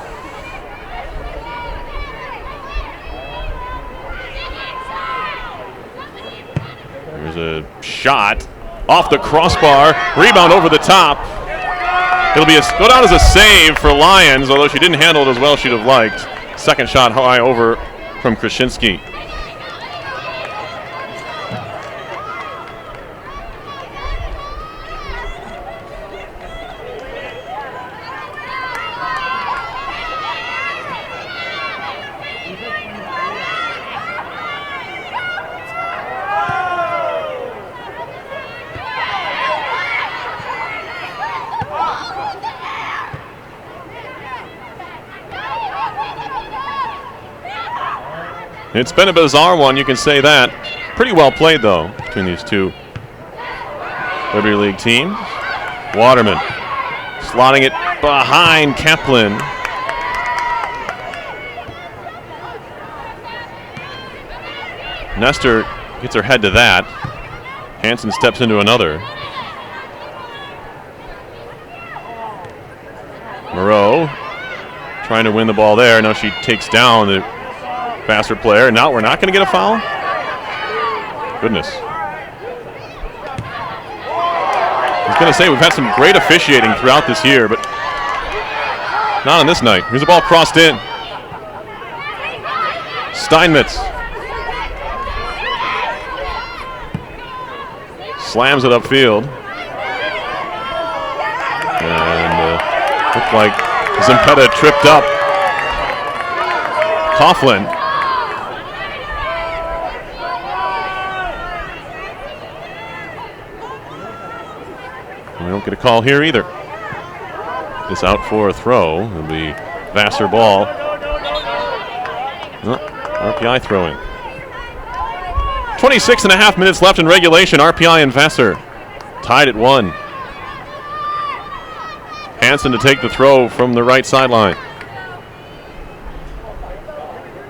A shot off the crossbar, rebound over the top. It'll be go down as a save for Lions, although she didn't handle it as well as she'd have liked. Second shot high over from Krasinski. It's been a bizarre one, you can say that. Pretty well played, though, between these two Liberty League teams. Waterman slotting it behind Kaplan. Nestor gets her head to that. Hansen steps into another. Moreau trying to win the ball there. Now she takes down the Vassar player. Now we're not going to get a foul? Goodness. was going to say, we've had some great officiating throughout this year, but not on this night. Here's the ball crossed in. Steinmetz slams it upfield. And looked like Zempetta tripped up Coughlin. We don't get a call here either. This out for a throw. It'll be Vassar ball. RPI throwing. 26.5 minutes left in regulation. RPI and Vassar tied at 1. Hansen to take the throw from the right sideline.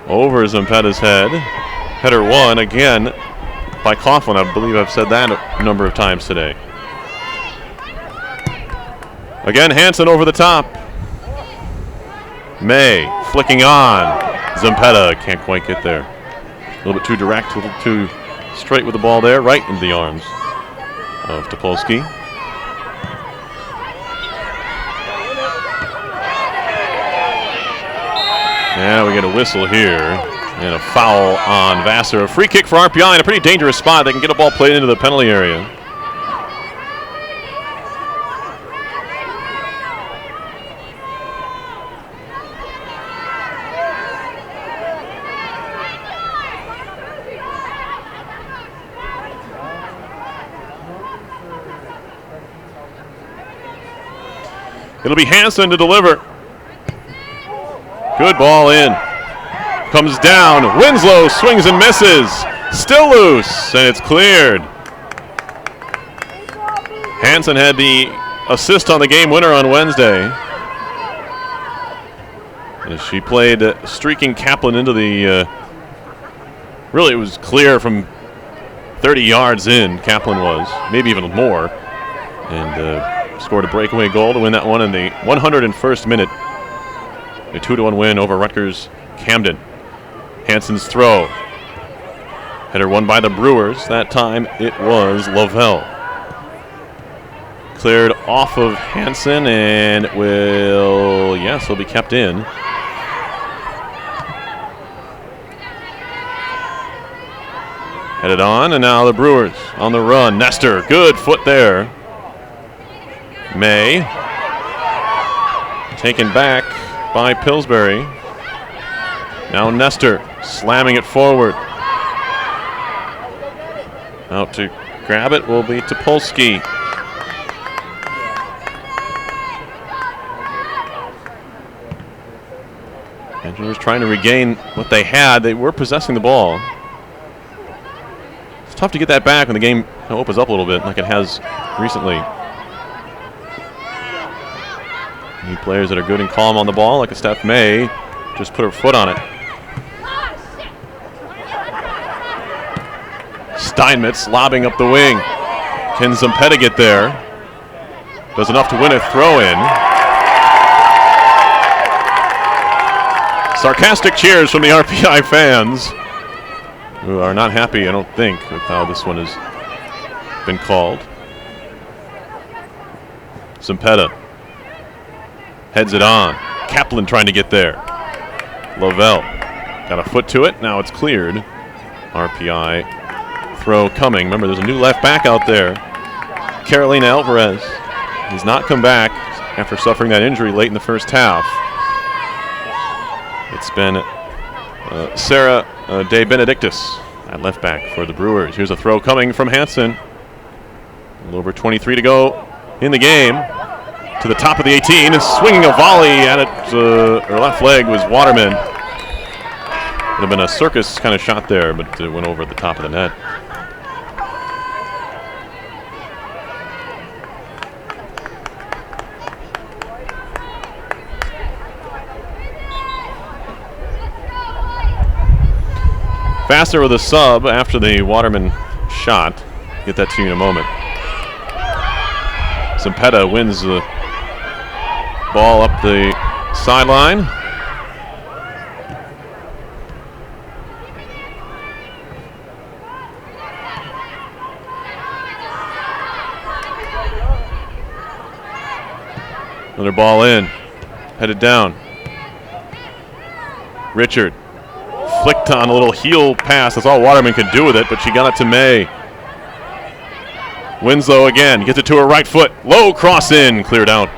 Over Zempetta's head. Header 1 again by Coughlin. I believe I've said that a number of times today. Again, Hansen over the top. May flicking on. Zempetta can't quite get there. A little bit too direct, a little too straight with the ball there, right into the arms of Topolsky. Now we get a whistle here and a foul on Vassar. A free kick for RPI in a pretty dangerous spot. They can get a ball played into the penalty area. It'll be Hansen to deliver. Good ball in. Comes down. Winslow swings and misses. Still loose, and it's cleared. Hansen had the assist on the game winner on Wednesday. As she played streaking Kaplan into the... really, it was clear from 30 yards in, Kaplan was. Maybe even more. And... scored a breakaway goal to win that one in the 101st minute. A 2-1 win over Rutgers Camden. Hansen's throw. Header won by the Brewers. That time it was Lovell. Cleared off of Hansen and will, yes, will be kept in. Headed on, and now the Brewers on the run. Nestor, good foot there. May, taken back by Pillsbury. Now Nestor slamming it forward. Out to grab it will be Topolsky. Engineers trying to regain what they had. They were possessing the ball. It's tough to get that back when the game opens up a little bit like it has recently. Need players that are good and calm on the ball, like a Steph May, just put her foot on it. Steinmetz lobbing up the wing. Can Zempetta get there? Does enough to win a throw-in. Sarcastic cheers from the RPI fans, who are not happy, I don't think, with how this one has been called. Zempetta heads it on. Kaplan trying to get there. Lovell got a foot to it. Now it's cleared. RPI throw coming. Remember, there's a new left back out there. Carolina Alvarez. He's not come back after suffering that injury late in the first half. It's been Sarah De Benedictus at left back for the Brewers. Here's a throw coming from Hansen. A little over 23 to go in the game. To the top of the 18 and swinging a volley at it. Her left leg was Waterman. Would have been a circus kind of shot there, but it went over at the top of the net. Vassar with a sub after the Waterman shot. Get that to you in a moment. Zempetta wins the ball up the sideline. Another ball in. Headed down. Richard flicked on a little heel pass. That's all Waterman could do with it, but she got it to May. Winslow again. Gets it to her right foot. Low cross in. Cleared out.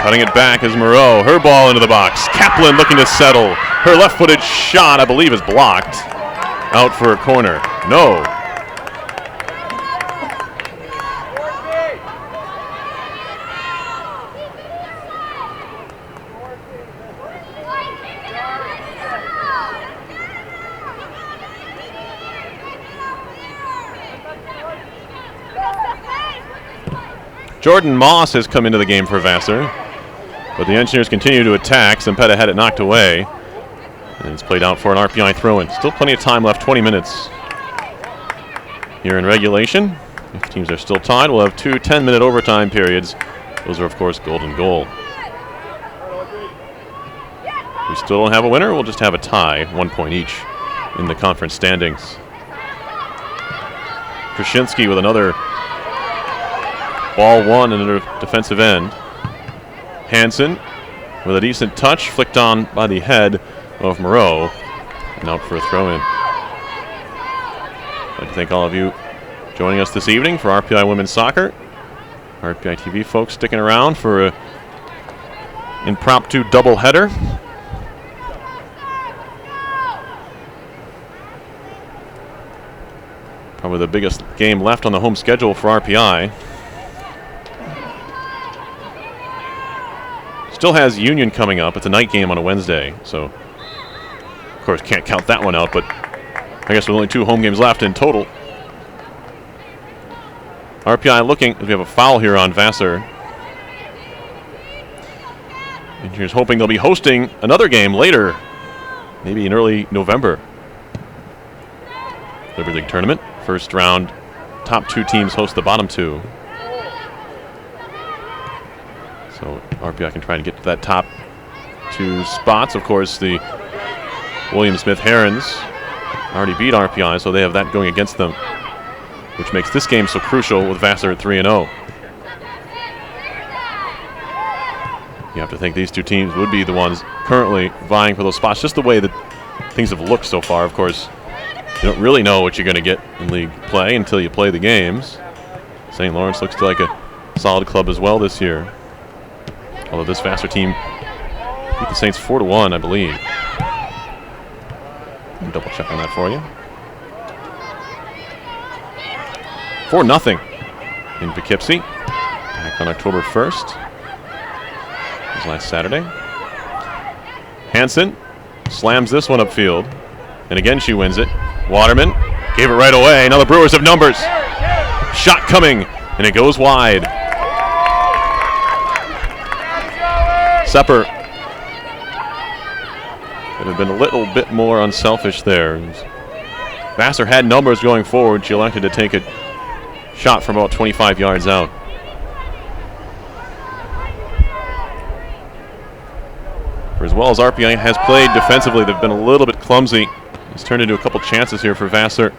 Cutting it back is Moreau. Her ball into the box. Kaplan looking to settle. Her left-footed shot, I believe, is blocked. Out for a corner. No. Jordan Moss has come into the game for Vassar, but the Engineers continue to attack. Sempeta had it knocked away, and it's played out for an RPI throw-in. Still plenty of time left, 20 minutes here in regulation. If teams are still tied, we'll have 2 10-minute overtime periods. Those are, of course, golden goal. We still don't have a winner. We'll just have a tie, 1 point each in the conference standings. Krasinski with another ball one and another defensive end. Hansen with a decent touch, flicked on by the head of Moreau, and out for a throw-in. I'd like to thank all of you joining us this evening for RPI Women's Soccer. RPI TV folks sticking around for an impromptu doubleheader. Probably the biggest game left on the home schedule for RPI. Still has Union coming up. It's a night game on a Wednesday, so of course can't count that one out, but I guess with only 2 home games left in total. RPI looking, we have a foul here on Vassar. Engineers hoping they'll be hosting another game later, maybe in early November. Liberty League tournament, first round, top 2 teams host the bottom 2. So RPI can try to get to that top 2 spots. Of course, the William Smith Herons already beat RPI, so they have that going against them, which makes this game so crucial with Vassar at 3-0. You have to think these 2 teams would be the ones currently vying for those spots, just the way that things have looked so far. Of course, you don't really know what you're going to get in league play until you play the games. St. Lawrence looks like a solid club as well this year. Although this Vassar team beat the Saints 4-1, I believe. I'll double check on that for you. 4-0 in Poughkeepsie. Back on October 1st. It was last Saturday. Hansen slams this one upfield. And again she wins it. Waterman gave it right away. Now the Brewers have numbers. Shot coming, and it goes wide. Sepper could have been a little bit more unselfish there. Vassar had numbers going forward. She elected to take a shot from about 25 yards out. For as well as RPI has played defensively, they've been a little bit clumsy. It's turned into a couple chances here for Vassar.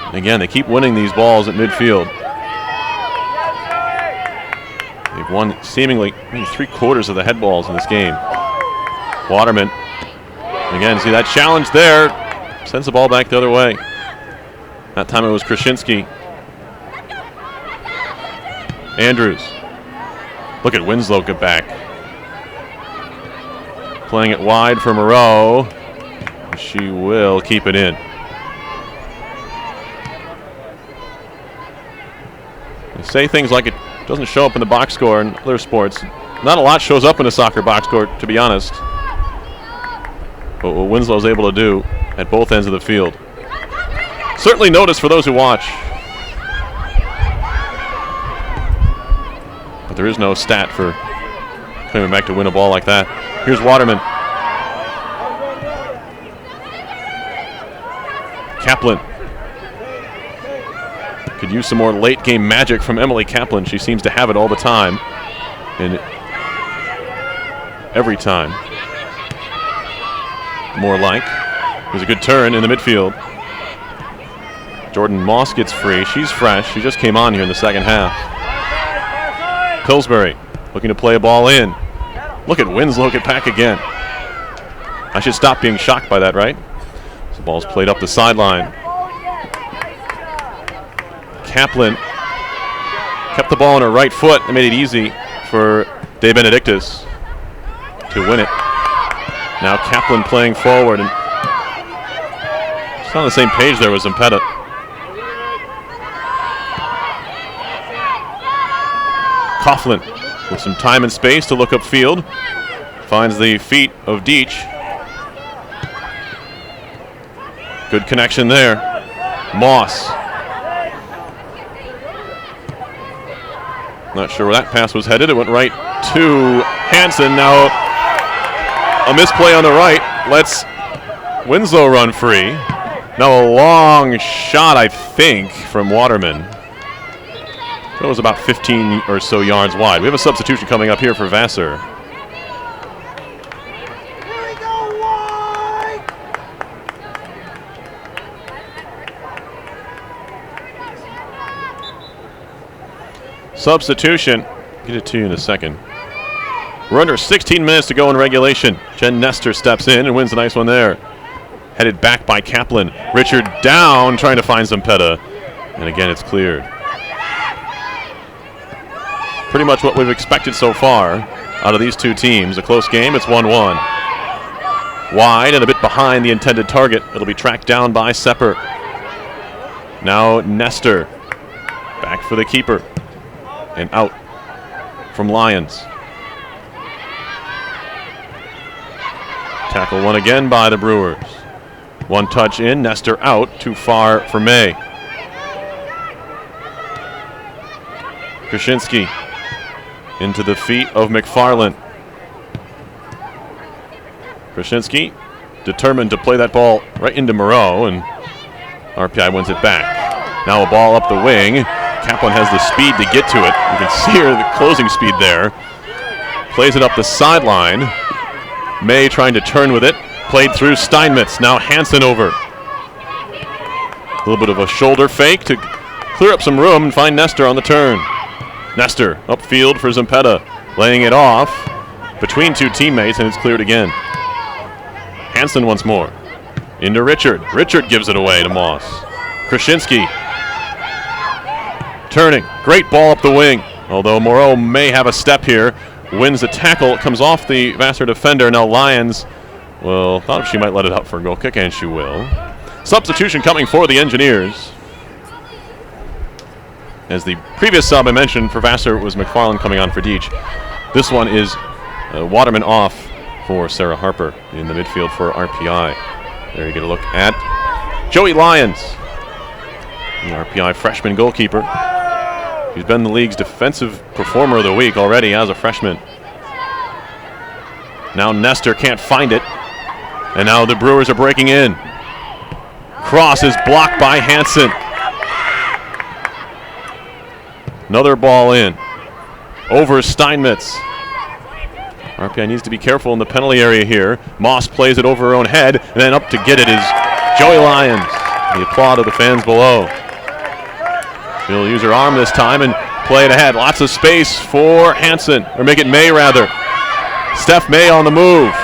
And again, they keep winning these balls at midfield. They've won seemingly maybe 3/4 of the head balls in this game. Waterman, again, see that challenge there, sends the ball back the other way. That time it was Krasinski. Andrews. Look at Winslow get back. Playing it wide for Moreau. She will keep it in. They say things like it doesn't show up in the box score in other sports. Not a lot shows up in a soccer box score, to be honest. But what Winslow's able to do at both ends of the field, certainly noticed for those who watch. But there is no stat for coming back to win a ball like that. Here's Waterman. Kaplan. Could use some more late game magic from Emily Kaplan. She seems to have it all the time. And every time. More like. There's a good turn in the midfield. Jordan Moss gets free. She's fresh. She just came on here in the second half. Pillsbury looking to play a ball in. Look at Winslow get back again. I should stop being shocked by that, right? So the ball's played up the sideline. Kaplan kept the ball on her right foot and made it easy for De Benedictis to win it. Now Kaplan playing forward, and it's on the same page there with Zempetta. Coughlin with some time and space to look upfield. Finds the feet of Deach. Good connection there. Moss. Not sure where that pass was headed. It went right to Hansen. Now a misplay on the right. Lets Winslow run free. Now a long shot, I think, from Waterman. That was about 15 or so yards wide. We have a substitution coming up here for Vassar. Substitution. Get it to you in a second. We're under 16 minutes to go in regulation. Jen Nestor steps in and wins a nice one there. Headed back by Kaplan. Richard down, trying to find Zempetta. And again, it's cleared. Pretty much what we've expected so far out of these two teams. A close game, it's 1-1. Wide and a bit behind the intended target. It'll be tracked down by Sepper. Now Nestor. Back for the keeper. And out from Lyons. Tackle one again by the Brewers. One touch in, Nestor out, too far for May. Krasinski into the feet of McFarland. Krasinski determined to play that ball right into Moreau, and RPI wins it back. Now a ball up the wing. Kaplan has the speed to get to it. You can see her, the closing speed there. Plays it up the sideline. May trying to turn with it. Played through Steinmetz. Now Hansen over. A little bit of a shoulder fake to clear up some room and find Nestor on the turn. Nestor upfield for Zempetta. Laying it off between two teammates, and it's cleared again. Hansen once more. Into Richard. Richard gives it away to Moss. Krasinski. Turning. Great ball up the wing. Although Moreau may have a step here. Wins the tackle. It comes off the Vassar defender. Now Lyons, well, thought she might let it up for a goal kick, and she will. Substitution coming for the Engineers. As the previous sub I mentioned for Vassar was McFarland coming on for Deach. This one is Waterman off for Sarah Harper in the midfield for RPI. There you get a look at Joey Lyons, the RPI freshman goalkeeper. He's been the league's defensive performer of the week already as a freshman. Now Nestor can't find it. And now the Brewers are breaking in. Cross is blocked by Hansen. Another ball in. Over Steinmetz. RPI needs to be careful in the penalty area here. Moss plays it over her own head, and then up to get it is Joey Lyons. The applaud of the fans below. She'll use her arm this time and play it ahead. Lots of space for Hansen, or make it May rather. Steph May on the move.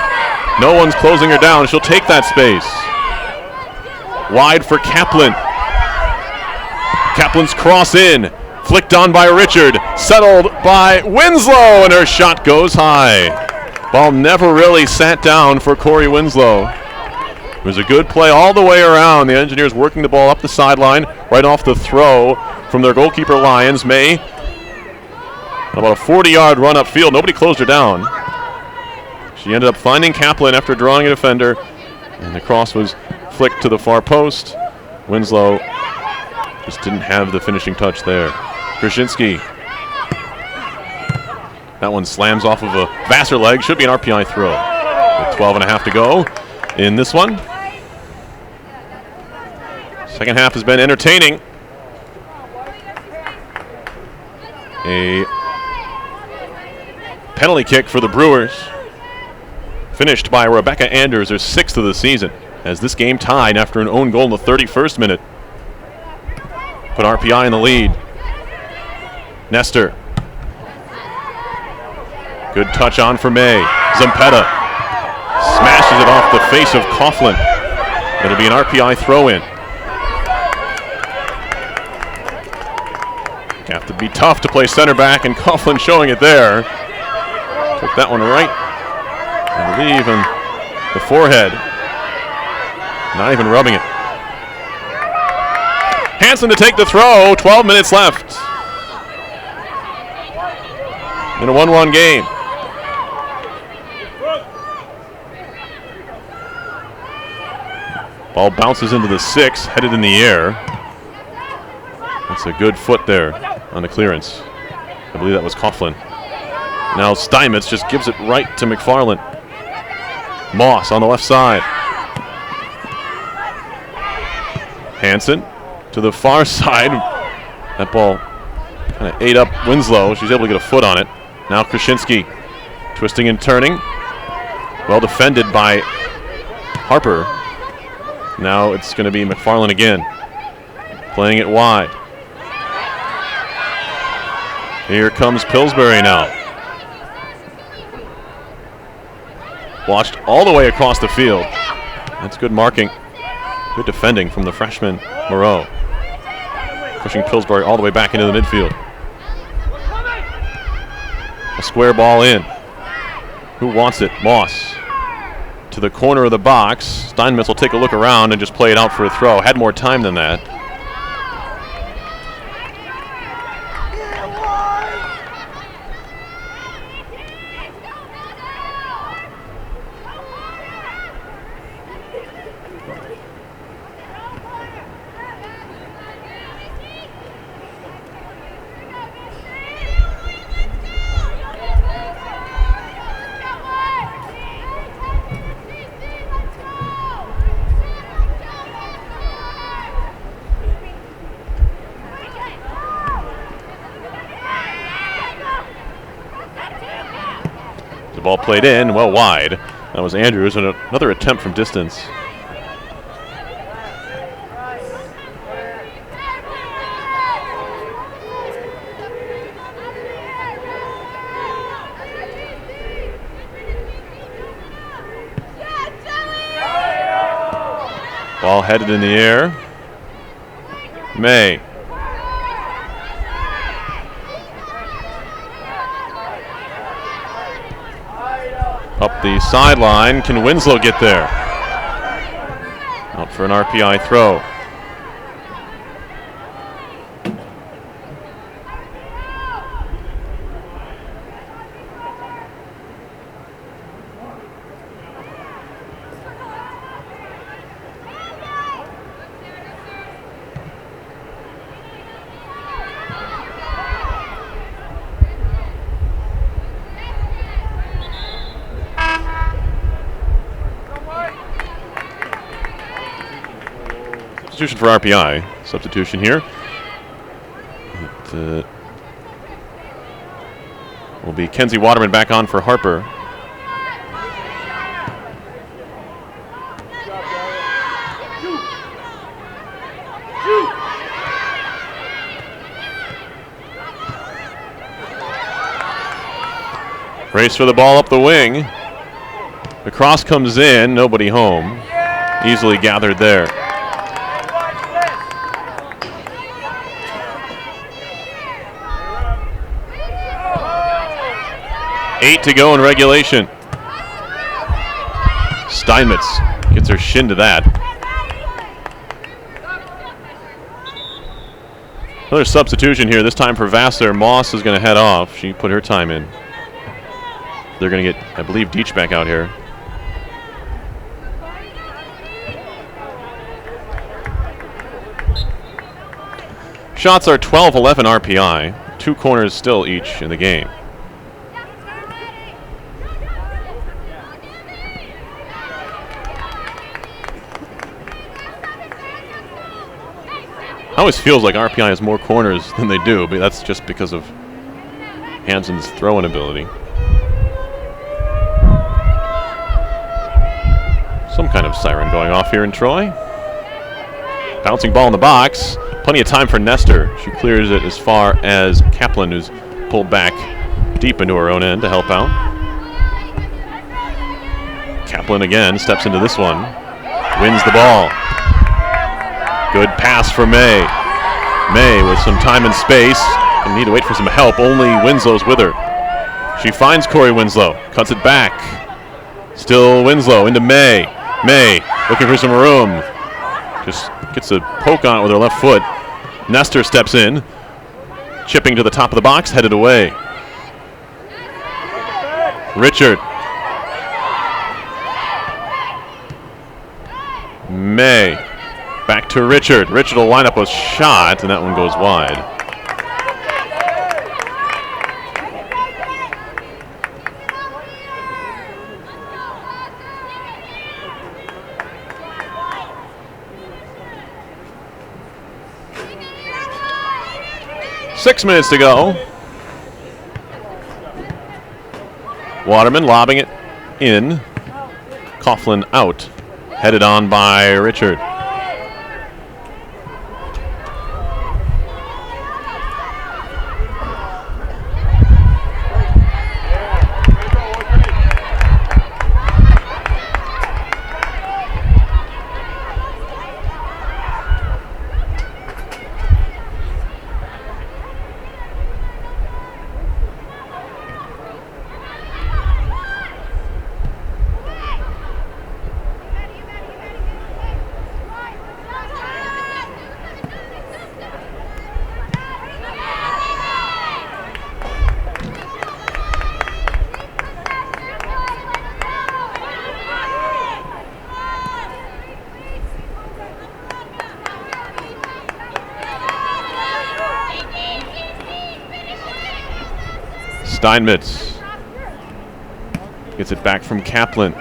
No one's closing her down. She'll take that space. Wide for Kaplan. Kaplan's cross in. Flicked on by Richard. Settled by Winslow, and her shot goes high. Ball never really sat down for Corey Winslow. It was a good play all the way around. The Engineers working the ball up the sideline, right off the throw from their goalkeeper Lyons. May, about a 40-yard run upfield. Nobody closed her down. She ended up finding Kaplan after drawing a defender, and the cross was flicked to the far post. Winslow just didn't have the finishing touch there. Krasinski. That one slams off of a Vassar leg. Should be an RPI throw. With 12.5 to go in this one. Second half has been entertaining. A penalty kick for the Brewers. Finished by Rebecca Anders, her 6th of the season, as this game tied after an own goal in the 31st minute. Put RPI in the lead. Nestor. Good touch on for May. Zampetta smashes it off the face of Coughlin. It'll be an RPI throw-in. Have to be tough to play center back, and Coughlin showing it there. Took that one right, I believe, in the forehead. Not even rubbing it. Hansen to take the throw. 12 minutes left in a 1-1 game. Ball bounces into the 6, headed in the air. That's a good foot there on the clearance. I believe that was Coughlin. Now Steinmetz just gives it right to McFarland. Moss on the left side. Hansen to the far side. That ball kind of ate up Winslow. She's able to get a foot on it. Now Krasinski twisting and turning. Well defended by Harper. Now it's going to be McFarland again. Playing it wide. Here comes Pillsbury now. Watched all the way across the field. That's good marking. Good defending from the freshman, Moreau. Pushing Pillsbury all the way back into the midfield. A square ball in. Who wants it? Moss. To the corner of the box. Steinmetz will take a look around and just play it out for a throw. Had more time than that. Ball played in, well wide. That was Andrews, and another attempt from distance. Ball headed in the air. May. Up the sideline. Can Winslow get there? Out for an RPI throw. Substitution for RPI. Substitution here. It will be Kenzie Waterman back on for Harper. Race for the ball up the wing. The cross comes in, nobody home. Easily gathered there. Eight to go in regulation. Steinmetz gets her shin to that. Another substitution here, this time for Vassar. Moss is going to head off. She put her time in. They're going to get, I believe, Deitch back out here. Shots are 12-11 RPI. 2 corners still each in the game. It always feels like RPI has more corners than they do, but that's just because of Hansen's throwing ability. Some kind of siren going off here in Troy. Bouncing ball in the box. Plenty of time for Nestor. She clears it as far as Kaplan, who's pulled back deep into her own end to help out. Kaplan again steps into this one. Wins the ball. Good pass for May. May with some time and space. Gonna need to wait for some help. Only Winslow's with her. She finds Corey Winslow. Cuts it back. Still Winslow into May. May looking for some room. Just gets a poke on it with her left foot. Nestor steps in. Chipping to the top of the box. Headed away. Richard. May. Back to Richard. Richard will line up a shot, and that one goes wide. Six minutes to go. Waterman lobbing it in. Coughlin out. Headed on by Richard. Steinmetz gets it back from Kaplan.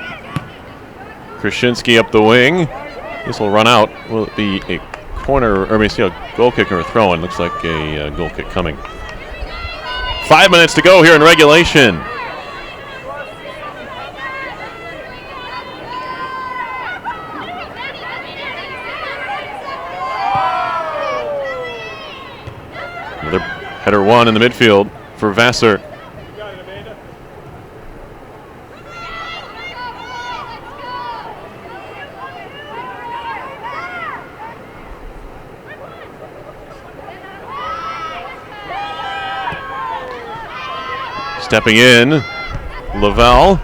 Krasinski up the wing. This will run out. Will it be a corner, or maybe a goal kick or a throw in? Looks like a goal kick coming. 5 minutes to go here in regulation. Another header one in the midfield for Vassar. Stepping in, Lavelle.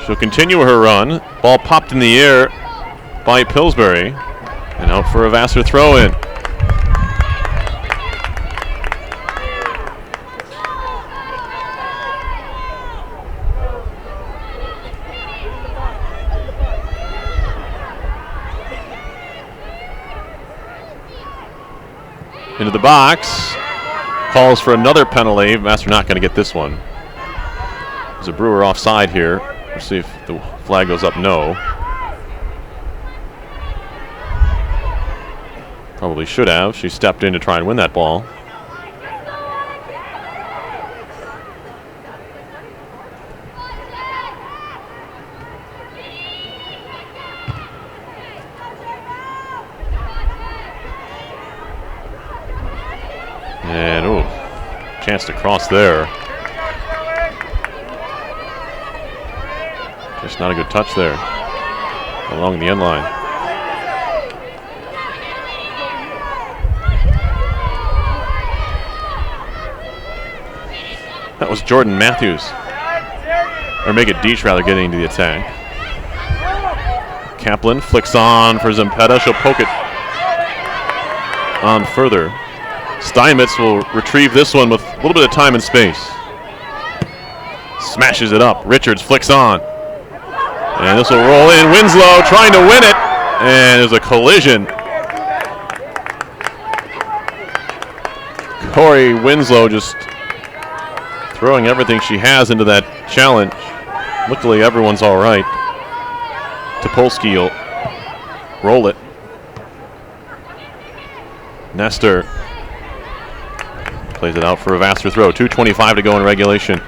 She'll continue her run. Ball popped in the air by Pillsbury. And out for a Vassar throw-in. Into the box. Calls for another penalty. Vassar not going to get this one. There's a Brewer offside here. We'll see if the flag goes up. No. Probably should have. She stepped in to try and win that ball. And, ooh, chance to cross there. Just not a good touch there along the end line. That was Jordan Matthews, or Mega Deach rather, getting into the attack. Kaplan flicks on for Zempetta. She'll poke it on further. Steinmetz will retrieve this one with a little bit of time and space. Smashes it up. Richards flicks on. And this will roll in. Winslow trying to win it. And there's a collision. Corey Winslow just throwing everything she has into that challenge. Luckily, everyone's all right. Topolsky will roll it. Nestor plays it out for a Vassar throw. 2:25 to go in regulation.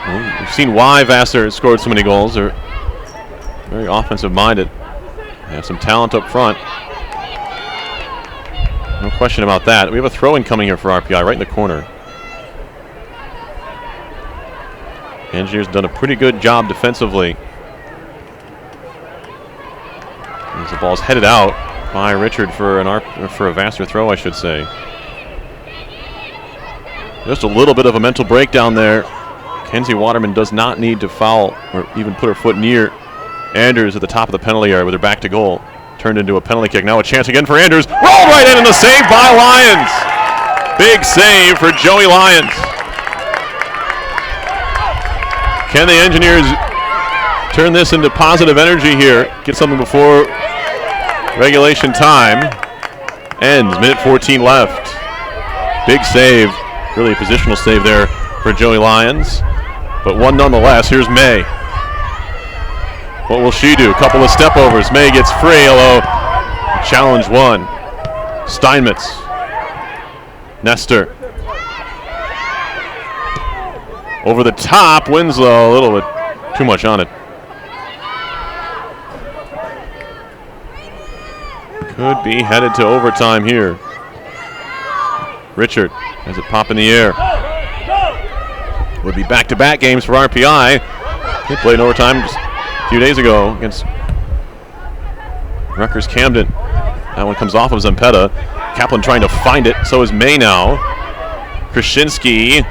Well, we've seen why Vassar has scored so many goals. They're very offensive-minded. They have some talent up front. No question about that. We have a throw-in coming here for RPI right in the corner. Engineers done a pretty good job defensively. As the ball's headed out by Richard for a Vassar throw, I should say. Just a little bit of a mental breakdown there. Kenzie Waterman does not need to foul or even put her foot near Anders at the top of the penalty area with her back to goal. Turned into a penalty kick. Now a chance again for Anders. Rolled right in and a save by Lyons. Big save for Joey Lyons. Can the Engineers turn this into positive energy here? Get something before regulation time ends. Minute 14 left. Big save. Really a positional save there for Joey Lyons. But one nonetheless. Here's May. What will she do? A couple of step overs. May gets free, although challenge won. Steinmetz. Nestor. Over the top. Winslow, a little bit too much on it. Could be headed to overtime here. Richard has it pop in the air. Would be back-to-back games for RPI. They played in overtime just a few days ago against Rutgers Camden. That one comes off of Zempetta. Kaplan trying to find it. So is May now. Krasinski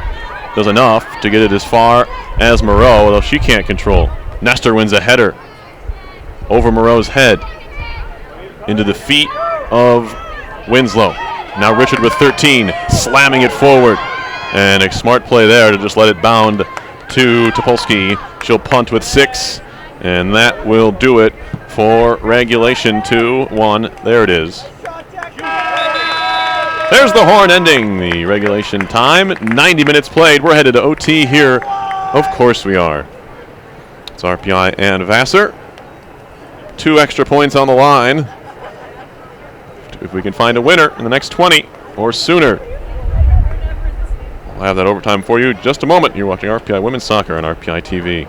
does enough to get it as far as Moreau, although she can't control. Nestor wins a header over Moreau's head into the feet of Winslow. Now Richard with 13, slamming it forward. And a smart play there to just let it bound to Topolsky. She'll punt with 6, and that will do it for regulation 2-1. There it is. There's the horn ending the regulation time. 90 minutes played. We're headed to OT here. Of course we are. It's RPI and Vassar. 2 extra points on the line. If we can find a winner in the next 20 or sooner. We'll have that overtime for you in just a moment. You're watching RPI Women's Soccer on RPI TV.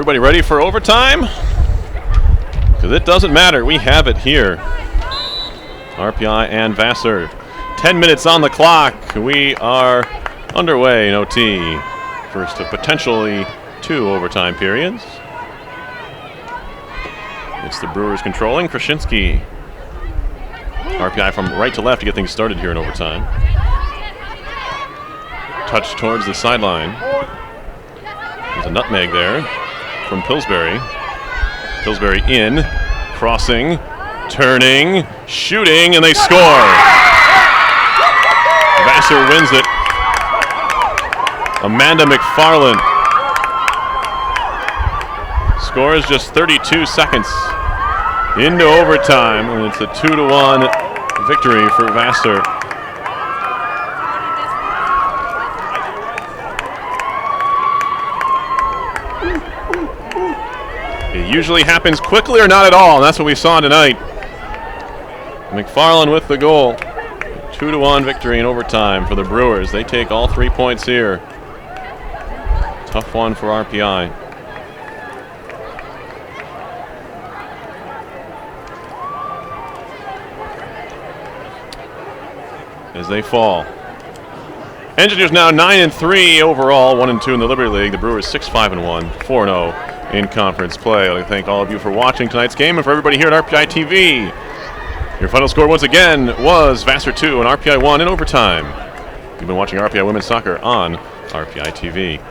everybody ready for overtime? Because it doesn't matter. We have it here. RPI and Vassar. 10 minutes on the clock. We are underway in OT. First of potentially 2 overtime periods. It's the Brewers controlling. Krasinski. RPI from right to left to get things started here in overtime. Touch towards the sideline. There's a nutmeg there from Pillsbury. Pillsbury in, crossing, turning, shooting, and they score. Vassar wins it. Amanda McFarland scores just 32 seconds into overtime, and it's a 2-1 victory for Vassar. It usually happens quickly or not at all, and that's what we saw tonight. McFarland with the goal. 2-1 victory in overtime for the Brewers. They take all 3 points here. Tough one for RPI. As they fall. Engineers now 9-3 overall, 1-2 in the Liberty League. The Brewers 6-5-1, 4-0 in conference play. I'd like to thank all of you for watching tonight's game and for everybody here at RPI TV. Your final score once again was Vassar 2 and RPI 1 in overtime. You've been watching RPI Women's Soccer on RPI TV.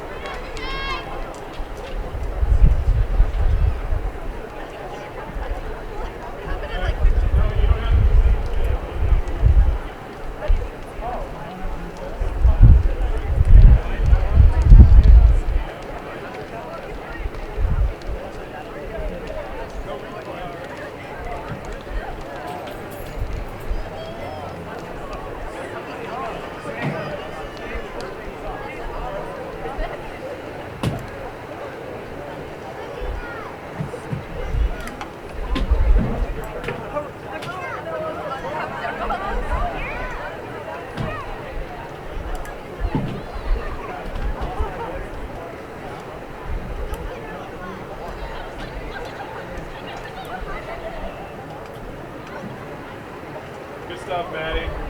Good stuff, Maddie.